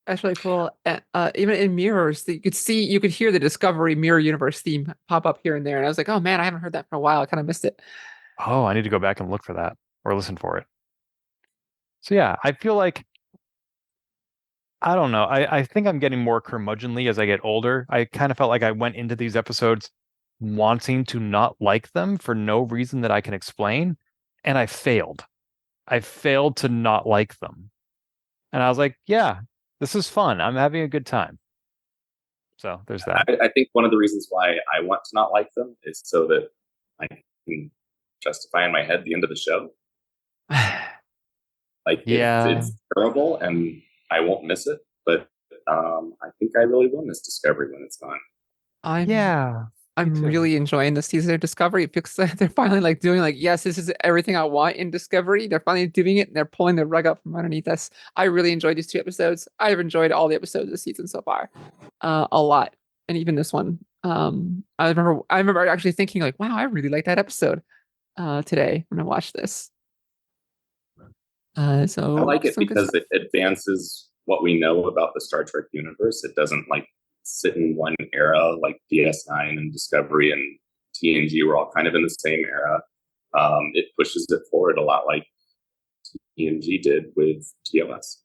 That's really cool. Even in Mirrors, you could hear the Discovery Mirror Universe theme pop up here and there. And I was like, oh man, I haven't heard that for a while. I kind of missed it. Oh, I need to go back and look for that or listen for it. So yeah, I feel like, I don't know. I think I'm getting more curmudgeonly as I get older. I kind of felt like I went into these episodes wanting to not like them for no reason that I can explain. And I failed. I failed to not like them. And I was like, yeah, this is fun. I'm having a good time. So there's that. I think one of the reasons why I want to not like them is so that I can justify in my head the end of the show. Like, it's terrible and I won't miss it, but I think I really will miss Discovery when it's gone. I'm really enjoying this season of Discovery because they're finally like doing like, yes, this is everything I want in Discovery. They're finally doing it and they're pulling the rug up from underneath us. I really enjoyed these 2 episodes. I've enjoyed all the episodes this season so far, a lot, and even this one. I remember actually thinking like, wow, I really like that episode today when I watched this. So I like it because it advances what we know about the Star Trek universe. It doesn't like sit in one era like DS9 and Discovery and TNG were all kind of in the same era. It pushes it forward a lot like TNG did with TOS.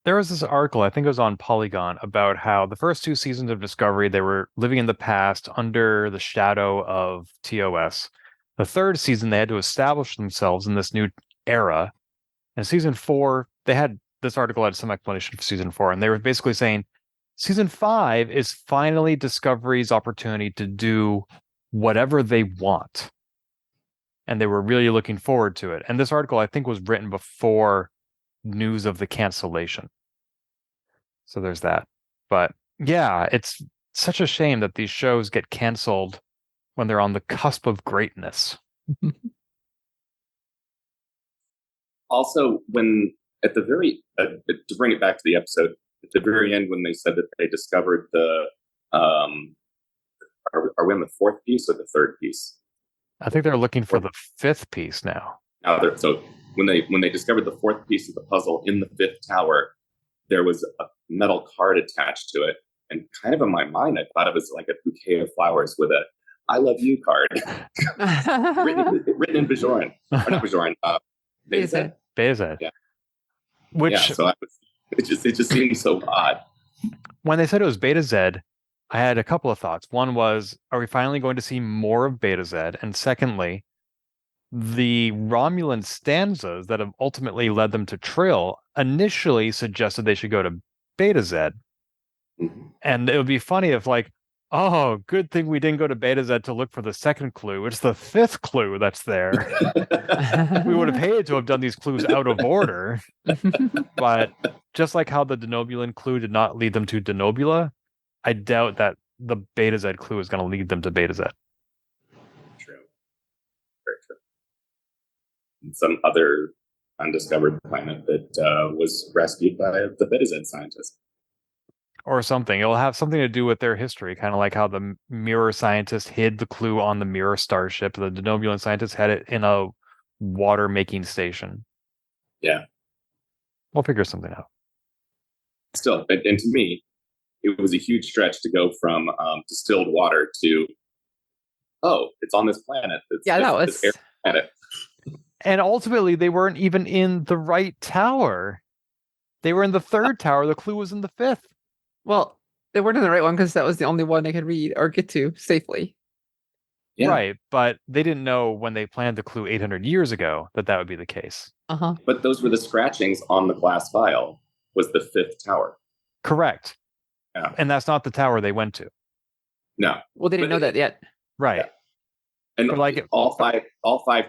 There was this article, I think it was on Polygon, about how the first 2 seasons of Discovery, they were living in the past under the shadow of TOS. The 3rd season, they had to establish themselves in this new era. And season 4, this article had some explanation for season 4, and they were basically saying season 5 is finally Discovery's opportunity to do whatever they want. and they were really looking forward to it. And this article, I think, was written before news of the cancellation. So there's that. But yeah, it's such a shame that these shows get canceled when they're on the cusp of greatness. Also, when at the very to bring it back to the episode, at the very end when they said that they discovered the are we on the fourth piece or the third piece? I think they're looking for the fifth piece now. So when they discovered the fourth piece of the puzzle in the fifth tower, there was a metal card attached to it, and kind of in my mind, I thought it was like a bouquet of flowers with a "I love you" card written in Bajoran, or not Bajoran, Beta. Beta. Yeah. Which So it just seemed so odd. When they said it was Beta Z, I had a couple of thoughts. One was, are we finally going to see more of Beta Z? And secondly, the Romulan stanzas that have ultimately led them to Trill initially suggested they should go to Beta Z. Mm-hmm. And it would be funny if, like, oh, good thing we didn't go to Beta Z to look for the second clue. It's the fifth clue that's there. We would have hated to have done these clues out of order. But just like how the Denobulan clue did not lead them to Denobula, I doubt that the Beta Z clue is going to lead them to Beta Z. True. Very true. And some other undiscovered planet that was rescued by the Beta Z scientist. Or something. It'll have something to do with their history, kind of like how the mirror scientist hid the clue on the mirror starship. The Denobulan scientist had it in a water-making station. Yeah. We'll figure something out. Still, and to me, it was a huge stretch to go from distilled water to, oh, it's on this planet. This air planet. And ultimately, they weren't even in the right tower. They were in the third tower. The clue was in the fifth. Well, they weren't in the right one because that was the only one they could read or get to safely. Yeah. Right, but they didn't know when they planned the clue 800 years ago that would be the case. Uh-huh. But those were the scratchings on the glass vial, was the fifth tower. Correct. Yeah. And that's not the tower they went to. No. Well, they didn't know that yet. Right. Yeah. And but like all five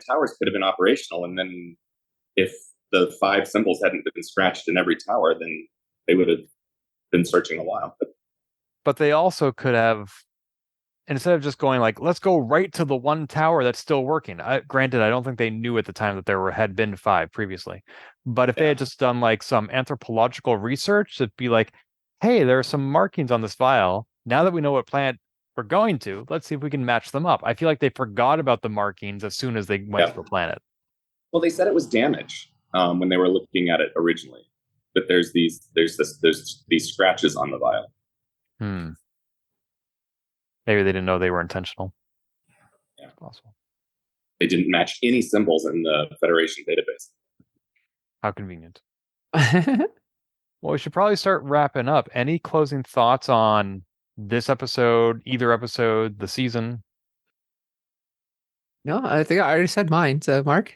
towers could have been operational, and then if the 5 symbols hadn't been scratched in every tower, then they would have been searching a while. But they also could have, instead of just going like, let's go right to the one tower that's still working. Granted, I don't think they knew at the time that had been 5 previously. But if they had just done like some anthropological research, it'd be like, hey, there are some markings on this vial. Now that we know what planet we're going to, let's see if we can match them up. I feel like they forgot about the markings as soon as they went to the planet. Well, they said it was damage when they were looking at it originally. But there's these scratches on the vial. Maybe they didn't know they were intentional. Yeah, possible. They didn't match any symbols in the Federation database. How convenient. Well, we should probably start wrapping up. Any closing thoughts on this episode, either episode, the season? No, I think I already said mine. So, Mark?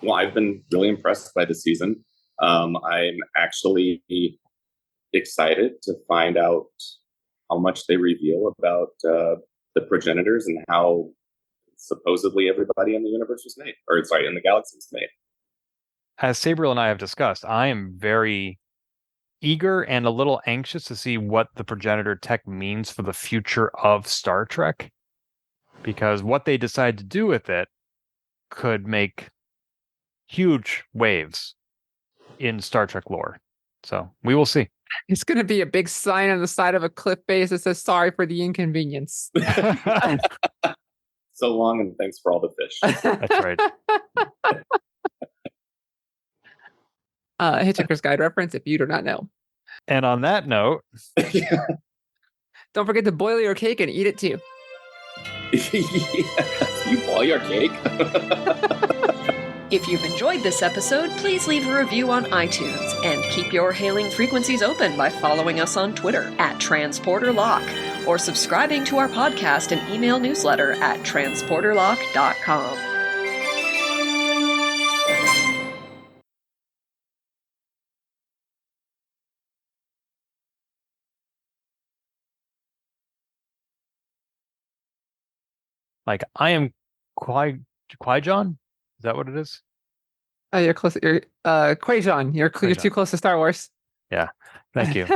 Well, I've been really impressed by the season. I'm actually excited to find out how much they reveal about the progenitors and how supposedly everybody in the universe was made, in the galaxy was made. As Sabriel and I have discussed, I am very eager and a little anxious to see what the progenitor tech means for the future of Star Trek, because what they decide to do with it could make huge waves in Star Trek lore. So we will see. It's going to be a big sign on the side of a cliff face that says, "Sorry for the inconvenience." So long and thanks for all the fish. That's right. Hitchhiker's Guide reference if you do not know. And on that note, don't forget to boil your cake and eat it too. You boil your cake? If you've enjoyed this episode, please leave a review on iTunes and keep your hailing frequencies open by following us on Twitter @TransporterLock or subscribing to our podcast and email newsletter at transporterlock.com. like, I am quite Qui-Gon? Is that what it is? You're close. You're Quajon. You're Qui-Gon. too close to Star Wars. Yeah. Thank you.